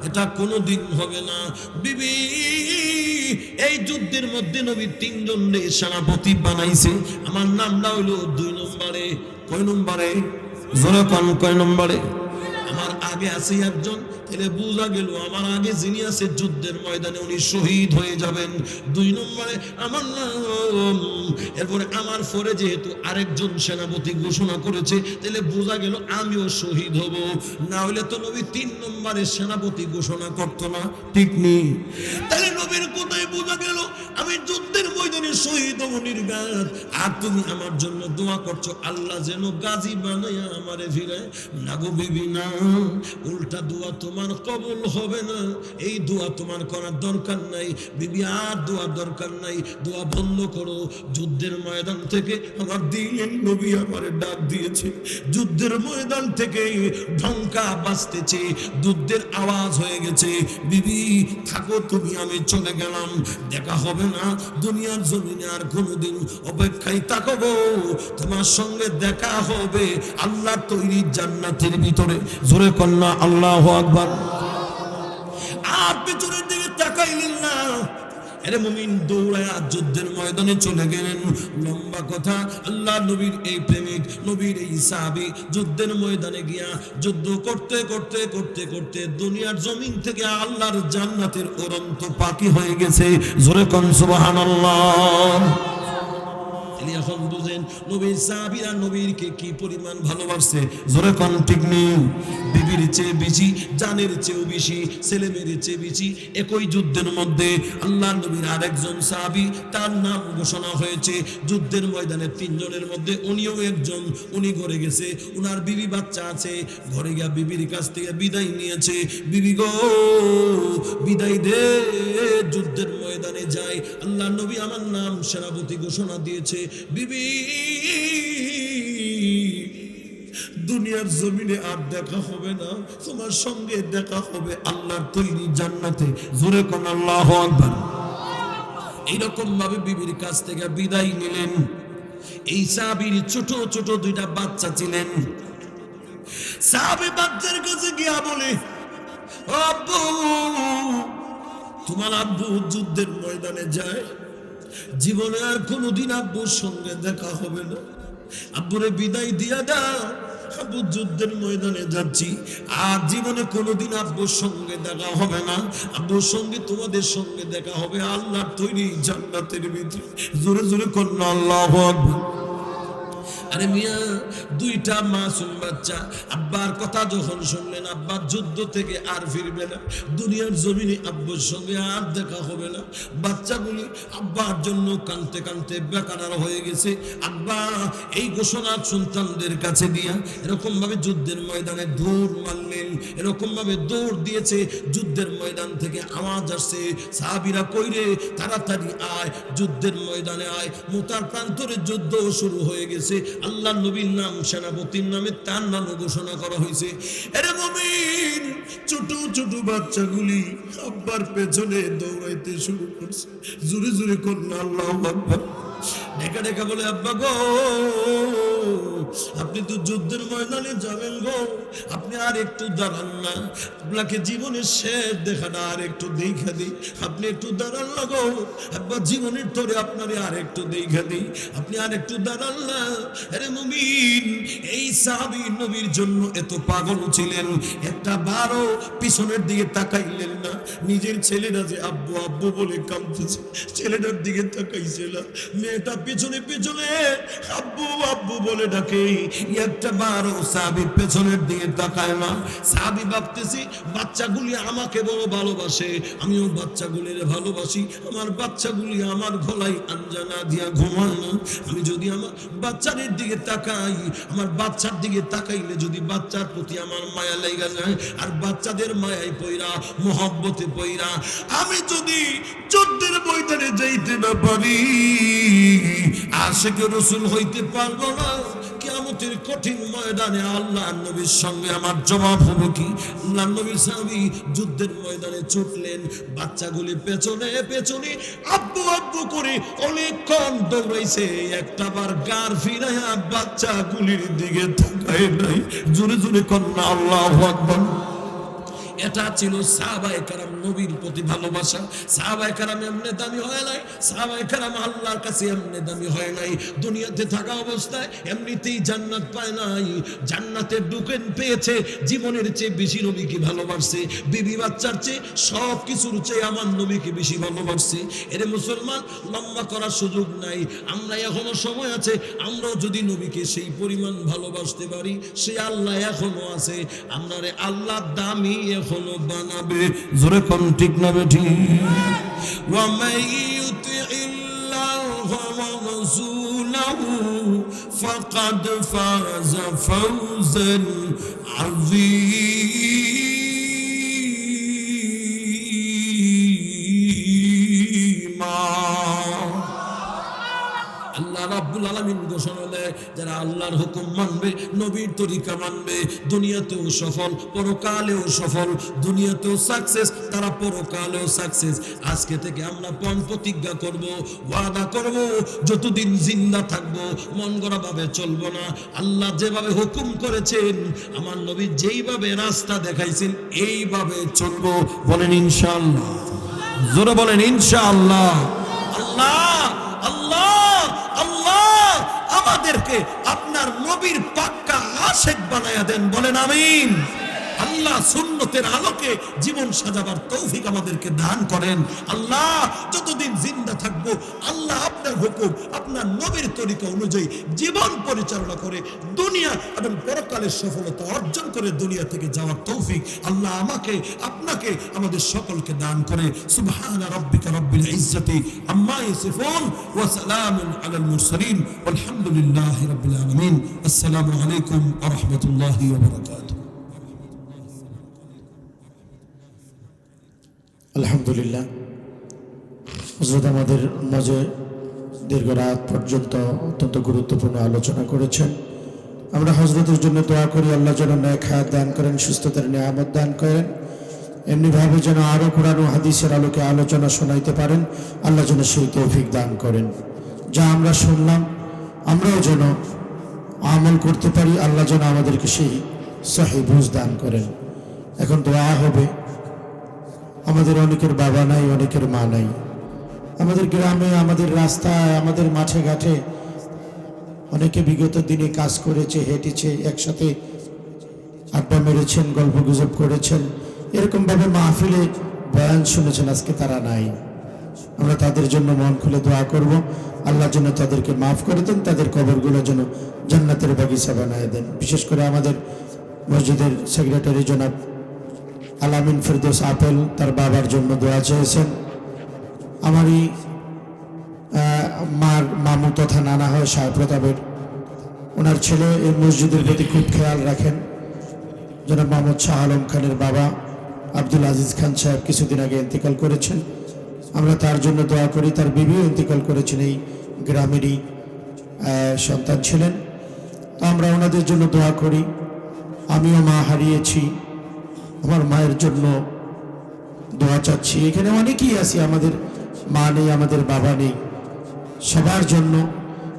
এটা কোনোদিন হবে না। বিবি, এই যুদ্ধের মধ্যে নবী 3 জনকে সেনাপতি বানাইছে। আমার নামটা হইলো 2 নম্বরে। কয় নম্বরে? জোরে কোন কয় নম্বরে? আমার আগে আছে একজন, তাহলে বোঝা গেল আমার আগে যিনি আছে যুদ্ধের ময়দানে উনি শহীদ হয়ে যাবেন। 2 নম্বরে আমার নাম। এরপরে আমার পরে যেহেতু আরেকজন সেনাপতি ঘোষণা করেছে, তাহলে বোঝা গেল আমিও শহীদ হব। না হলে তো নবী 3 নম্বরে সেনাপতি ঘোষণা করতো না, ঠিক নেই? তাহলে নবীর কোথায় বোঝা গেল আমি যুদ্ধের ময়দানে শহীদ হব নির্ঘাত। আর তুমি আমার জন্য দোয়া করছো আল্লাহ যেন গাজী বানায়া আমারে ফিরায় না গো বিবি, না, উল্টা দোয়া তোমার কবুল হবে না। এই দোয়া তোমার করার দরকার নাই বিবি, আর দোয়া দরকার নাই। দোয়া বন্ধ করো। যুদ্ধের ময়দান থেকে আমার দিলের নবী আমারে ডাক দিয়েছে, যুদ্ধের ময়দান থেকে ঢঙ্কা বাজতেছে, যুদ্ধের আওয়াজ হয়ে গেছে। বিবি থাকো তুমি, আমি চলে গেলাম, দেখা হবে না দুনিয়ার জমিনে আর কোনোদিন। অপেক্ষায় থাকবো, তোমার সঙ্গে দেখা হবে আল্লাহ তৈরি জান্নাতের ভিতরে। জোরে কন্যা আল্লাহু আকবার। আর পেছনের দিকে তাকাইলেন না। আরে মুমিন দৌড়ায়া যুদ্ধের ময়দানে চলে গেলেন। লম্বা কথা, আল্লাহ নবীর এই প্রেমিক, নবীর এই সাহাবী যুদ্ধের ময়দানে গিয়া যুদ্ধ করতে করতে করতে করতে দুনিয়ার জমিন থেকে আল্লাহর জান্নাতের উড়ন্ত পাখি হয়ে গেছে। জোরে কোন সুবহানাল্লাহ। এখন বুঝেন নবীর সাহাবীরা নবীকে কি পরিমাণ ভালোবাসছে, জোরে কোন ঠিক নেই? বিবির চেয়ে বেশি, জানের চেয়েও বেশি, ছেলে মেয়ের চেয়ে বেশি। একই যুদ্ধের মধ্যে আল্লাহ নবীর আরেকজন সাহাবী, তার নাম ঘোষণা হয়েছে যুদ্ধের ময়দানে 3 জনের মধ্যে উনিও একজন। উনি ঘরে গেছে, উনার বিবি বাচ্চা আছে, ঘরে গিয়া বিবির কাছ থেকে বিদায় নিয়েছে। বিবি গো বিদায় দে, যুদ্ধের ময়দানে যাই, আল্লাহ নবী আমার নাম সেনাপতি ঘোষণা দিয়েছে। বিবি দুনিয়ার জমিনে আর দেখা হবে না, তোমার সঙ্গে দেখা হবে আল্লাহর তৈরি জান্নাতে। জোরে কোন আল্লাহু আকবার। এইরকম ভাবে বিবির কাছ থেকে বিদায় নিলেন। এই সাহাবীর ছোট ছোট 2টা বাচ্চা ছিলেন। সাহাবী বাচ্চার কাছে গিয়া বলে, আব্বু, তোমার আব্বু যুদ্ধের ময়দানে যায়, জীবনে আর কোনোদিন আব্বুর সঙ্গে দেখা হবে না, আব্বুরে বিদায় দিয়া দাও, আব্বু যুদ্ধের ময়দানে যাচ্ছি, আর জীবনে কোনোদিন আব্বুর সঙ্গে দেখা হবে না, আব্বুর সঙ্গে তোমাদের সঙ্গে দেখা হবে আল্লাহর তৈরি জান্নাতের ভিতরে। জোরে জোরে কন্যা আল্লাহু আকবার। আরে মিয়া, 2টা মাসুম বাচ্চা আব্বার কথা যখন শুনলেন, আব্বা যুদ্ধ থেকে আর ফিরবে না, দুনিয়ার জমিনে আব্বুর সঙ্গে আর দেখা হবে না। বাচ্চাগুলি আব্বার জন্য কাঁদতে কাঁদতে বেকার হয়ে গেছে। আব্বা এই ঘোষণা সন্তানদের কাছে দিয়া এরকম ভাবে যুদ্ধের ময়দানে দৌড় মারলেন, এরকম ভাবে দৌড় দিয়েছে। যুদ্ধের ময়দান থেকে আওয়াজ আসছে, সাহাবীরা কইরে তাড়াতাড়ি আয়, যুদ্ধের ময়দানে আয়, মোতার প্রান্তরে যুদ্ধ শুরু হয়ে গেছে। আল্লাহ নবীর নাম সেনাপতির নামে তার নাম ঘোষণা করা হয়েছে। আরে মুমিন, ছোট ছোট বাচ্চাগুলি আব্বার পেছনে দৌড়াইতে শুরু করছে। জোরে জোরে কন্যা আল্লাহু আকবার। ডেকা ডেকা বলে, আব্বা গো, আপনি তো যুদ্ধের ময়দানে যাবেন গো, আপনি আর একটু দাঁড়ান না, আপনাকে জীবনের শেষ দেখাটা আর একটু দেখা দিই, আপনি একটু দাঁড়ান না গো, আব্বা জীবনের তোরে আপনারে আর একটু দেখা দিই, আপনি আর একটু দাঁড়ান না। আরে মুমিন, এই সাহাবী নবীর জন্য এত পাগল ছিলেন, একটা বারো পিছনের দিকে তাকাইলেন না। নিজের ছেলেরা যে আব্বু আব্বু বলে কাঁদতেছে, ছেলেটার দিকে তাকাইছে না। মেয়েটা পিছনে পিছনে আব্বু আব্বু বলে ডাকে, একটা বারো সাহাবী পেছনের দিকে তাকায় না। সাহাবী ভাবতেছি, বাচ্চাগুলি আমাকে বড় ভালোবাসে, আমিও বাচ্চাগুলির ভালোবাসি, আমার বাচ্চাগুলি আমার গলায় আঞ্জানা দিয়া ঘুমায় না। আমি যদি আমার বাচ্চাদের দিকে তাকাই, আমার বাচ্চার দিকে তাকাইলে যদি বাচ্চার প্রতি আমার মায়া লেগে যায়, আর বাচ্চাদের মায়ায় পইরা মহব্বতে পইরা আমি যদি যুদ্ধের ময়দানে যাইতে না পারি, আশিকে রাসূল হইতে পারবো না। কিয়ামতের কঠিন ময়দানে আল্লাহ নবীর সঙ্গে আমার জবাব হবে কি? আল্লাহ নবীর সাহাবী যুদ্ধের ময়দানে ছুটলেন, বাচ্চাগুলি পেছনে পেছনে আব্বু আব্বু করে অনেকক্ষণ দৌড়াইছে, একটা বার গার ফিরাইয়া বাচ্চাগুলির দিকে তাকায় নাই। জোরে জোরে কন্যা আল্লাহু আকবার। এটা ছিল সাহাবায়ে কেরাম নবীর প্রতি ভালোবাসা। সাহাবায়ে কেরাম এমনি দামি হয় নাই, সাহাবায়ে কেরাম আল্লাহর কাছে এমনি দামি হয় নাই। দুনিয়াতে থাকা অবস্থায় এমনিতেই জান্নাত পায় নাই, জান্নাতে ঢুকেন পেয়েছে, জীবনের চেয়ে বেশি নবীকে ভালোবাসছে, বিবি বাচ্চার চেয়ে সব কিছুর চেয়ে আমার নবীকে বেশি ভালোবাসছে। এর মুসলমান, লম্বা করার সুযোগ নাই, আমরা এখনো সময় আছে, আমরাও যদি নবীকে সেই পরিমাণ ভালোবাসতে পারি, সে আল্লাহ এখনো আছে, আমরা আল্লাহ দামি এখনো বানাবে। জোরে কোন ঠিক না বেঠি? ওয়া মাইয়ুতিল্লাহু ওয়া রাসূলাহু ফাকাদ ফাযা ফাওজান আযীমা। আল্লাহ রাব্বুল আলামিন ঘোষণা দেয়, যারা আল্লাহর হুকুম মানবে, নবীর তরিকা মানবে, দুনিয়াতেও সফল, পরকালেও সফল। দুনিয়াতেও সাকসেস, তারা পরকালেও সাকসেস। আজকে থেকে আমরা পণ প্রতিজ্ঞা করব, ওয়াদা করব, যতদিন জিন্দা থাকবো মন গড়া ভাবে চলবো না। আল্লাহ যেভাবে হুকুম করেছেন, আমার নবী যেইভাবে রাস্তা দেখাইছেন, এইভাবে চলবো। বলেন ইনশাআল্লাহ, জোরে বলেন ইনশাআল্লাহ। আল্লাহ আল্লাহ আল্লাহ আমাদেরকে আপনার নবীর পাক্কা আশিক বানায়া দেন। বলেন আমিন। আল্লাহ আল্লাহ সুন্নতের আলোকে জীবন সাজাবার তৌফিক আমাদেরকে দান করেন। আল্লাহ যতদিন জিন্দা থাকবো আল্লাহ আপনার হুকুম আপনার নবীর তরিকা অনুযায়ী জীবন পরিচালনা করে দুনিয়া এবং পরকালের সফলতা অর্জন করে দুনিয়া থেকে যাওয়ার তৌফিক আল্লাহ আমাকে আপনাকে আমাদের সকলকে দান করে। সুবহানা রাব্বিকা রাব্বিল ইজ্জাতি আম্মা ইয়াসিফুন ওয়া সালামুন আলাল মুরসালিন ওয়ালহামদুলিল্লাহি রাব্বিল আলামিন। আসসালামু আলাইকুম ওয়া রাহমাতুল্লাহি ওয়া বারাকাতুহু। আলহামদুলিল্লাহ, হযরত আমাদের মাঝে দীর্ঘ রাত পর্যন্ত অত্যন্ত গুরুত্বপূর্ণ আলোচনা করেছেন। আমরা হযরতের জন্য দোয়া করি আল্লাহ যেন নেক হায়াত দান করেন, সুস্থতার নিয়ামত দান করেন, এমনিভাবে যেন আরও কোরআন ও হাদিসের আলোকে আলোচনা শোনাইতে পারেন, আল্লাহ যেন সেই তৌফিক দান করেন। যা আমরা শুনলাম আমরাও যেন আমল করতে পারি, আল্লাহ যেন আমাদেরকে সেই সহিহ বুঝ দান করেন। এখন দোয়া হবে। আমাদের অনেকের বাবা নাই, অনেকের মা নাই। আমাদের গ্রামে, আমাদের রাস্তায়, আমাদের মাঠে ঘাটে অনেকে বিগত দিনে কাজ করেছে, হেঁটেছে, একসাথে আড্ডা মেরেছেন, গল্প গুজব করেছেন, এরকমভাবে মাহফিলে বয়ান শুনেছেন, আজকে তারা নাই। আমরা তাদের জন্য মন খুলে দোয়া করব, আল্লাহ যেন তাদেরকে মাফ করে দেন, তাদের কবরগুলো যেন জান্নাতের বাগিচা বানায় দেন। বিশেষ করে আমাদের মসজিদের সেক্রেটারি জনাব আলামিন ফেরদৌস আপেল তার বাবার জন্য দোয়া চেয়েছেন। আমারই মার মামু তথা নানা হয় শাহ প্রতাপের, ওনার ছেলে এই মসজিদের প্রতি খুব খেয়াল রাখেন। জনাব মোহাম্মদ শাহ আলম খানের বাবা আব্দুল আজিজ খান সাহেব কিছুদিন আগে ইন্তেকাল করেছেন। আমরা তার জন্য দোয়া করি। তার বিবিও ইন্তেকাল করেছেন, এই গ্রামেরই সন্তান ছিলেন। তো আমরা ওনাদের জন্য দোয়া করি। আমিও মা হারিয়েছি, আমার মায়ের জন্য দোয়া চাচ্ছি। এখানে অনেকেই আছি, আমাদের মা নেই, আমাদের বাবা নেই। সবার জন্য,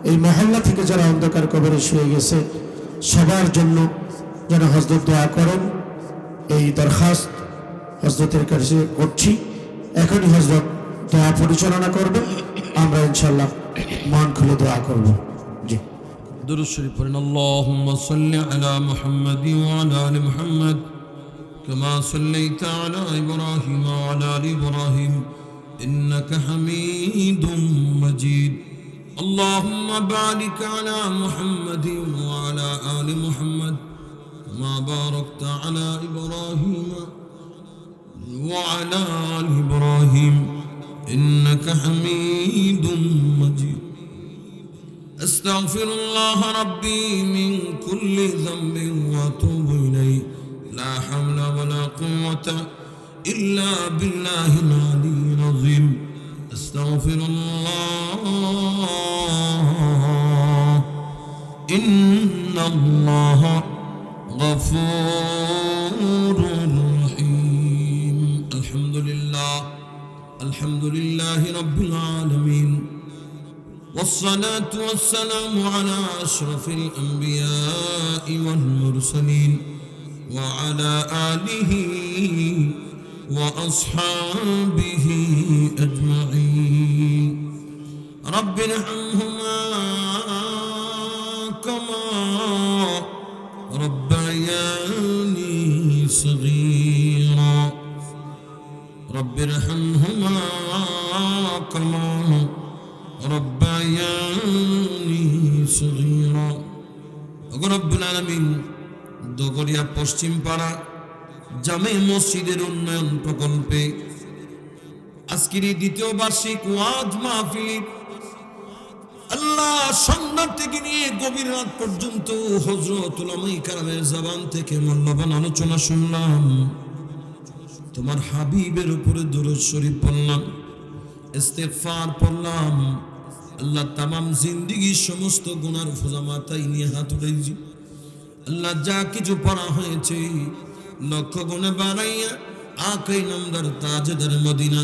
এই মহল্লা থেকে যারা অন্ধকার কবরে শুয়ে গেছে সবার জন্য যেন হযরত দোয়া করেন, এই দরখাস্ত হযরতের কাছে করছি। এখনই হযরত দোয়া পরিচালনা করবেন, আমরা ইনশাআল্লাহ মন খুলে দোয়া করব। জি, দুরূদ শরীফ পড়েন। আল্লাহুম্মা সাল্লি আলা মুহাম্মাদি ওয়া আলা আলি মুহাম্মাদ كما صليت على إبراهيم وعلى آل إبراهيم إنك حميد مجيد. اللهم بارك على محمد وعلى آل محمد كما باركت على إبراهيم وعلى آل إبراهيم إنك حميد مجيد. أستغفر الله ربي من كل ذنب وأتوب إليه. لا حول ولا قوة إلا بالله العلي العظيم. أستغفر الله إن الله غفور رحيم. الحمد لله رب العالمين، والصلاة والسلام على أشرف الأنبياء والمرسلين وعلى آله وأصحابه أجمعين. رب ارحمهما كما ربياني صغيرا. رب ارحمهما كما ربياني صغيرا. رب العالمين দগরিয়া পশ্চিম পাড়া জামে মসজিদের উন্নয়ন প্রকল্পে আজকের এই দ্বিতীয় বার্ষিক ওয়াজ মাহফিল আল্লাহ সন্ধ্যা থেকে নিয়ে গভীর রাত পর্যন্ত হযরত উলামায়ে কেরামের জবান থেকে মূল্যবান আলোচনা শুনলাম। তোমার হাবিবের উপরে দুরূদ শরীফ পড়লাম, ইস্তিগফার পড়লাম। আল্লাহ তামাম জিন্দেগির সমস্ত গুনার বোঝা মাথায় নিয়ে হাত উঠাইছি। আল্লাহ যা কিছু পড়া হয়েছে লক্ষ গুণে বাড়াইয়া আকাই নামদার তাজদার মদিনা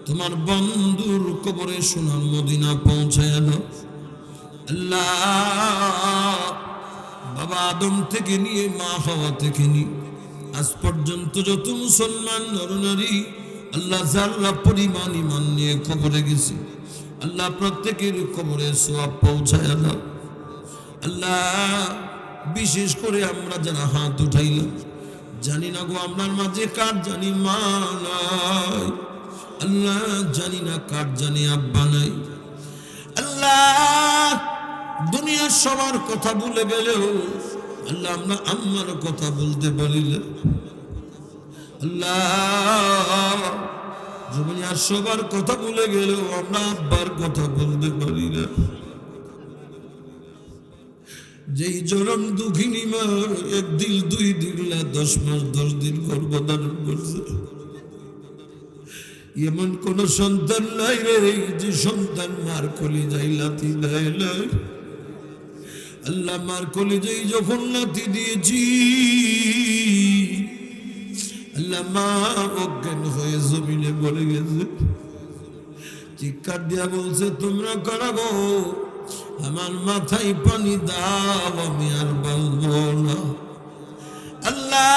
তোমার বন্ধুর কবরে সোনার মদিনা পৌঁছায় দাও। আল্লাহ বাবা আদম থেকে নিয়ে মা হাওয়া থেকে নিয়ে আজ পর্যন্ত যত মুসলমান নরনারী আল্লাহ যারা পরিমাণ ঈমান নিয়ে কবরে গেছে আল্লাহ প্রত্যেকের কবরে সওয়াব পৌঁছায় দাও। আল্লাহ বিশেষ করে আমরা যারা হাত উঠাইলাম জানি না গো আপনার মাঝে কার জানি মা নাই, আল্লাহ জানি না কার জানি আব্বা নাই। আল্লাহ দুনিয়ার সবার কথা ভুলে গেলেও আল্লাহ আমরা আম্মার কথা বলতে পারি না। আল্লাহ দুনিয়ার সবার কথা ভুলে গেলেও আমরা আব্বার কথা বলতে পারি না। যেই জনম দুঃখিনী মা 1 দিন 2 দিন না 10 মাস 10 দিন গর্ভধারণ করছে, এমন কোন সন্তান নাই রে যে সন্তান মার কলিজায় লাথি দেয় নাই। আল্লাহ মার কলিজায় যখন লাথি দিয়েছি আল্লাহ মা অজ্ঞান হয়ে জমিনে পড়ে গেছে। চিৎকার দিয়া বলছে তোমরা কারা গো, আমার মাথায় পানি দাও আমি আর বলবো না। আল্লাহ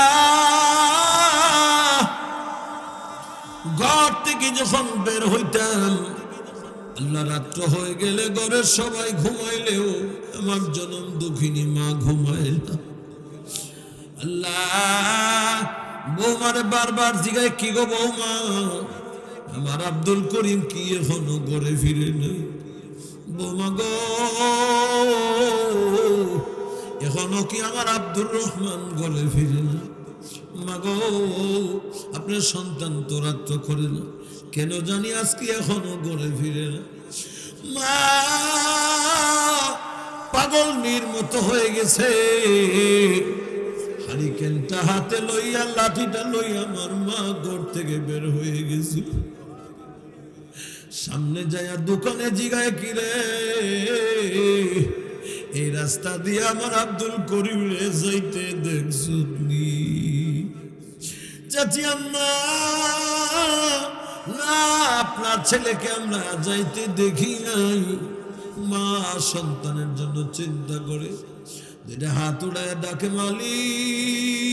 ঘর থেকে যখন বের হইতাম আল্লাহ রাত্র হয়ে গেলে ঘরের সবাই ঘুমাইলেও আমার জনম দুঃখিনী মা ঘুমায় না। আল্লাহ বৌমারে বারবার জিগায় কি গো বৌমা আমার আব্দুল করিম কি এখনো ঘরে ফিরে নেই? বৌমা গো এখনো কি আমার আব্দুর রহমান ঘরে ফিরে না? মা গো আপনার সন্তান তো রাত্র করে না, কেন জানি আজকে এখনো ঘরে ফিরে না। মা পাগল নির মতো হয়ে গেছে, হারিকেনটা হাতে লইয়া লাঠিটা লইয়া আমার মা ঘর থেকে বের হয়ে গেছে। সামনে যাইয়া দোকানে জিগায় কিরে এই রাস্তা দিয়ে আমার আব্দুল করিম রে যাইতে দেখছনি? চাচি আম্মা না আপনার ছেলেকে আমরা যাইতে দেখি নাই। মা সন্তানের জন্য চিন্তা করে যেটা হাত উড়ায় ডাকে মালিক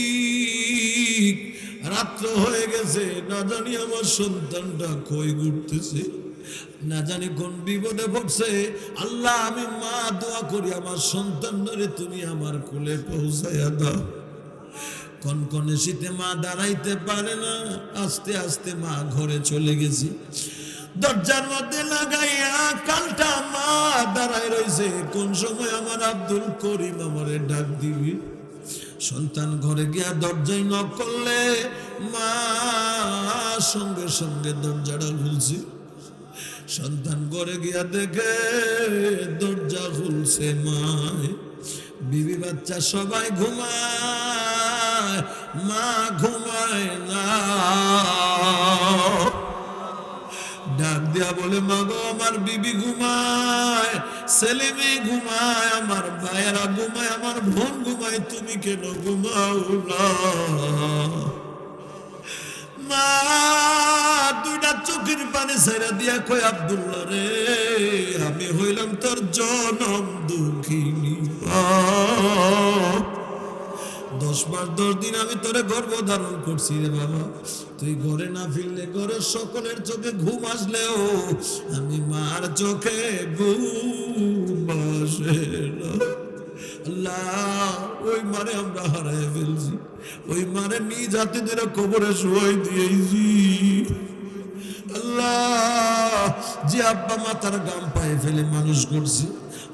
রাত্র হয়ে গেছে, না জানি আমার সন্তানটা কই ঘুরতেছে, না জানি কোন বিপদে পড়ছে। আল্লাহ আমি মা দোয়া করি আমার সন্তানরে তুমি আমার কোলে পৌঁছাইয়া দাও। কনকনে শীতে মা দাঁড়াইতে পারে না, আস্তে আস্তে মা ঘরে চলে গেছি। দরজার মধ্যে লাগাইয়া কালটা মা দাঁড়ায় রয়েছে, কোন সময় আমার আব্দুল করিম আমারে ডাক দিবি। সন্তান ঘরে গিয়া দরজায় নক করলে মা সঙ্গে সঙ্গে দরজাটা খুলছে। সন্তান ঘরে গিয়া দেখে দরজা খুলছে মা, বিবি বাচ্চা সবাই ঘুমায়, মা ঘুমায় না। ডাক দিয়া বলে মা গো আমার বিবি ঘুমায়, ছেলে মেয়ে ঘুমায়, আমার ভাইয়েরা ঘুমায়, আমার বোন ঘুমায়, তুমি কেন ঘুমাও না? মা দুইটা চোখের পানি ছেড়ে দিয়া কই আব্দুল্লাহ রে আমি হইলাম তোর জনম দুঃখিনী। 10 মাস 10 দিন আমি তোরে গর্ভ ধারণ করছি রে বাবা, তুই ঘরে না ফিরলে ঘরের সকলের চোখে ঘুম আসলেও আমি মার চোখে ঘুম আসে না। আল্লাহ ওই মারে আমরা হারায় ফেলছি, ওই মারে নিজ হাতে ধরে কবরে শুয়াই দিয়েছি। আল্লাহ যে আব্বা মাথার গাম পায়ে ফেলে মানুষ করছি,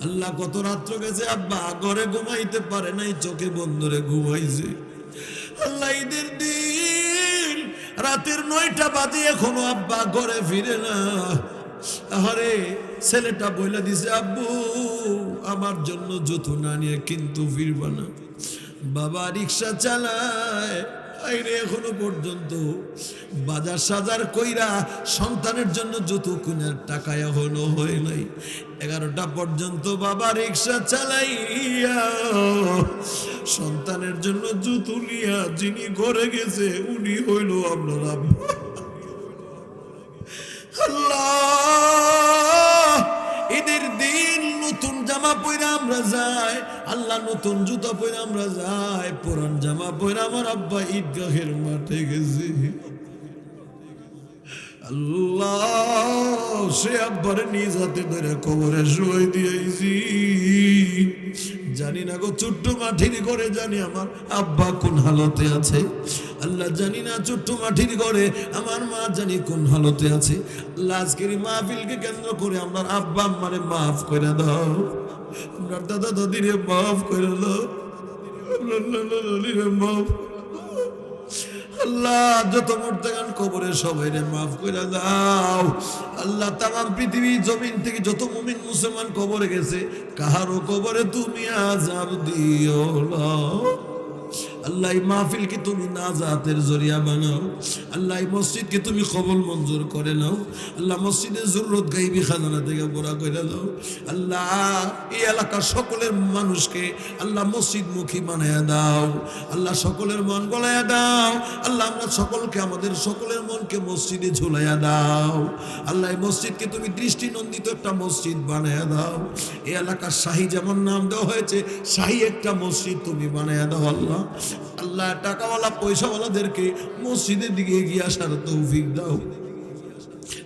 আল্লাহ কত রাত্র গেছে আব্বা ঘরে ঘুমাইতে পারে নাই, চোখে বন্ধরে ঘুমাইছে। আল্লাহ ঈদের দিন রাতের 9টা বাজে এখনো আব্বা ঘরে ফিরে না। আরে ছেলেটা বইলা দিছে আব্বু আমার জন্য জুতো না নিয়ে কিন্তু ফিরবা না। বাবা রিক্সা চালায়, আইরে এখনো পর্যন্ত বাজার সাজার কইরা সন্তানের জন্য জুতো কেনার টাকা এখনো হয় নাই। 11টা পর্যন্ত বাবা রিক্সা চালাইয়া সন্তানের জন্য জুতো নিয়া যিনি ঘরে গেছে উনি হইল আপনার আব্বা। আল্লাহ ঈদের দিন নতুন জামা পরে আমরা যাই, আল্লাহ নতুন জুতা পরে আমরা যাই, পুরান জামা পরে আমার আব্বা ঈদগাহের মাঠে গেছে। আল্লাহ সে আব্বারে নিজ হাতে ধরে কবরে শুয়ে দিয়েছি। জানি না গো ছোট্ট মাটির ঘরে, জানি আমার আব্বা কোন হালতে আছে। আল্লাহ জানি না ছোট্ট মাটির ঘরে আমার মা জানি কোন হালতে আছে। আল্লাহ আজকের এই মাহফিলকে কেন্দ্র করে আমার আব্বা আম্মারে মাফ করে দাও, আপনার দাদা দাদিরে মাফ করে দাও, আপনার নানা নানিরে মাফ। আল্লাহ যত মুর্দাগান কবরে সবাইরে মাফ করে দাও। আল্লাহ তামাম পৃথিবী জমিন থেকে যত মুমিন মুসলমান কবরে গেছে, কাহারও কবরে তুমি আযাব দিও না। আল্লাহ এই মাহফিলকে তুমি নাজাতের জরিয়া বানাও। আল্লাহ এই মসজিদকে তুমি কবুল মঞ্জুর করে নাও। আল্লাহ মসজিদের জরুরত গাইবি খাজানা থেকে পুরা করে দাও। আল্লাহ এই এলাকার সকলের মানুষকে আল্লাহ মসজিদমুখী বানায় দাও। আল্লাহ সকলের মন গলায় দাও। আল্লাহ আমরা সকলকে, আমাদের সকলের মনকে মসজিদে ঝুলাইয়া দাও। আল্লাহ এই মসজিদকে তুমি দৃষ্টিনন্দিত একটা মসজিদ বানায় দাও। এই এলাকার শাহী যেমন নাম দেওয়া হয়েছে, শাহী একটা মসজিদ তুমি বানায় দাও। আল্লাহ আল্লাহ টাকাওয়ালা পয়সাওয়ালাদেরকে মসজিদের দিকে এগিয়ে আসার তৌফিক দাও।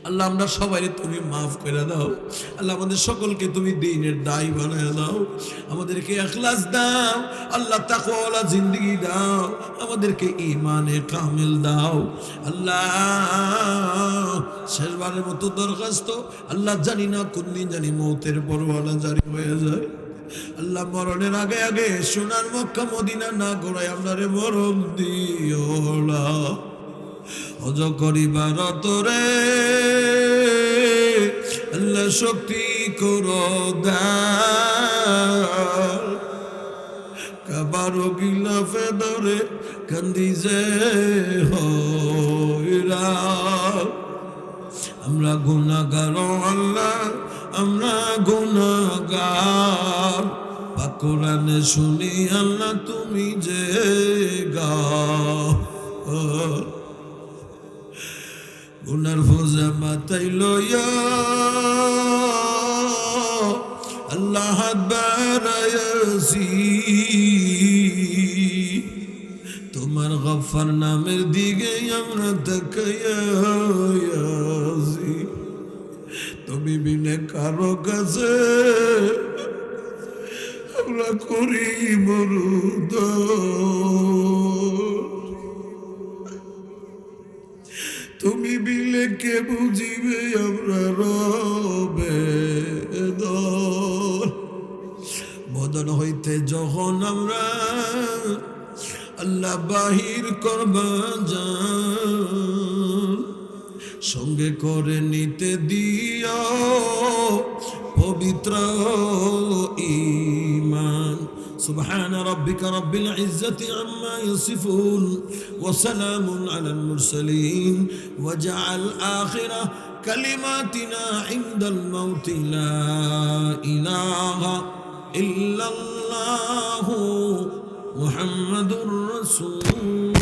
আল্লাহ আমরা সবাই তুমি মাফ করে দাও। আল্লাহ আমাদের সকলকে তুমি দ্বীনের দায়ী বানায় দাও। আমাদেরকে ইখলাস দাও। আল্লাহ তাকওয়াওয়ালা জিন্দেগি দাও। আমাদেরকে ঈমানে কামিল দাও। আল্লাহ শেষবারের মতো দরখাস্ত, আল্লাহ জানি না কোন দিন জানি মৌতের পরওয়ানা জারি হয়ে যায়। আল্লাহ মরণের আগে আগে সোনার মক্কা মদিনা না গড়াই আপনারে মরণ দিও না। হজ করিবার তোরে আল্লাহ শক্তি করো দাও। কাবারো গিলাফে ধরে কান্দি যে হইরা। আমরা গুনাহগার আল্লাহ, আমরা গুনাহগার। পাক কোরআনে শুনি আল্লাহ তুমি যে গাও। গুনার ফোজা মাথায় লইয়া আল্লাহ হাত বাড়াইয়াছি। তোমার গফফার নামের দিকে আমরা তাকাইয়াছি। তুমি বিনে কারো কাছে আমরা করি মরুদ। তুমি বিলে কে বুঝিবে আমরা রবে বদন হইতে যখন আমরা আল্লাহ বাহির করবা যান, সঙ্গে করে নিতে দিও পবিত্র ঈমান। سبحان ربك رب العزة عما يصفون وسلام على المرسلين وجعل آخر كلماتنا عند الموت لا إله إلا الله محمد رسول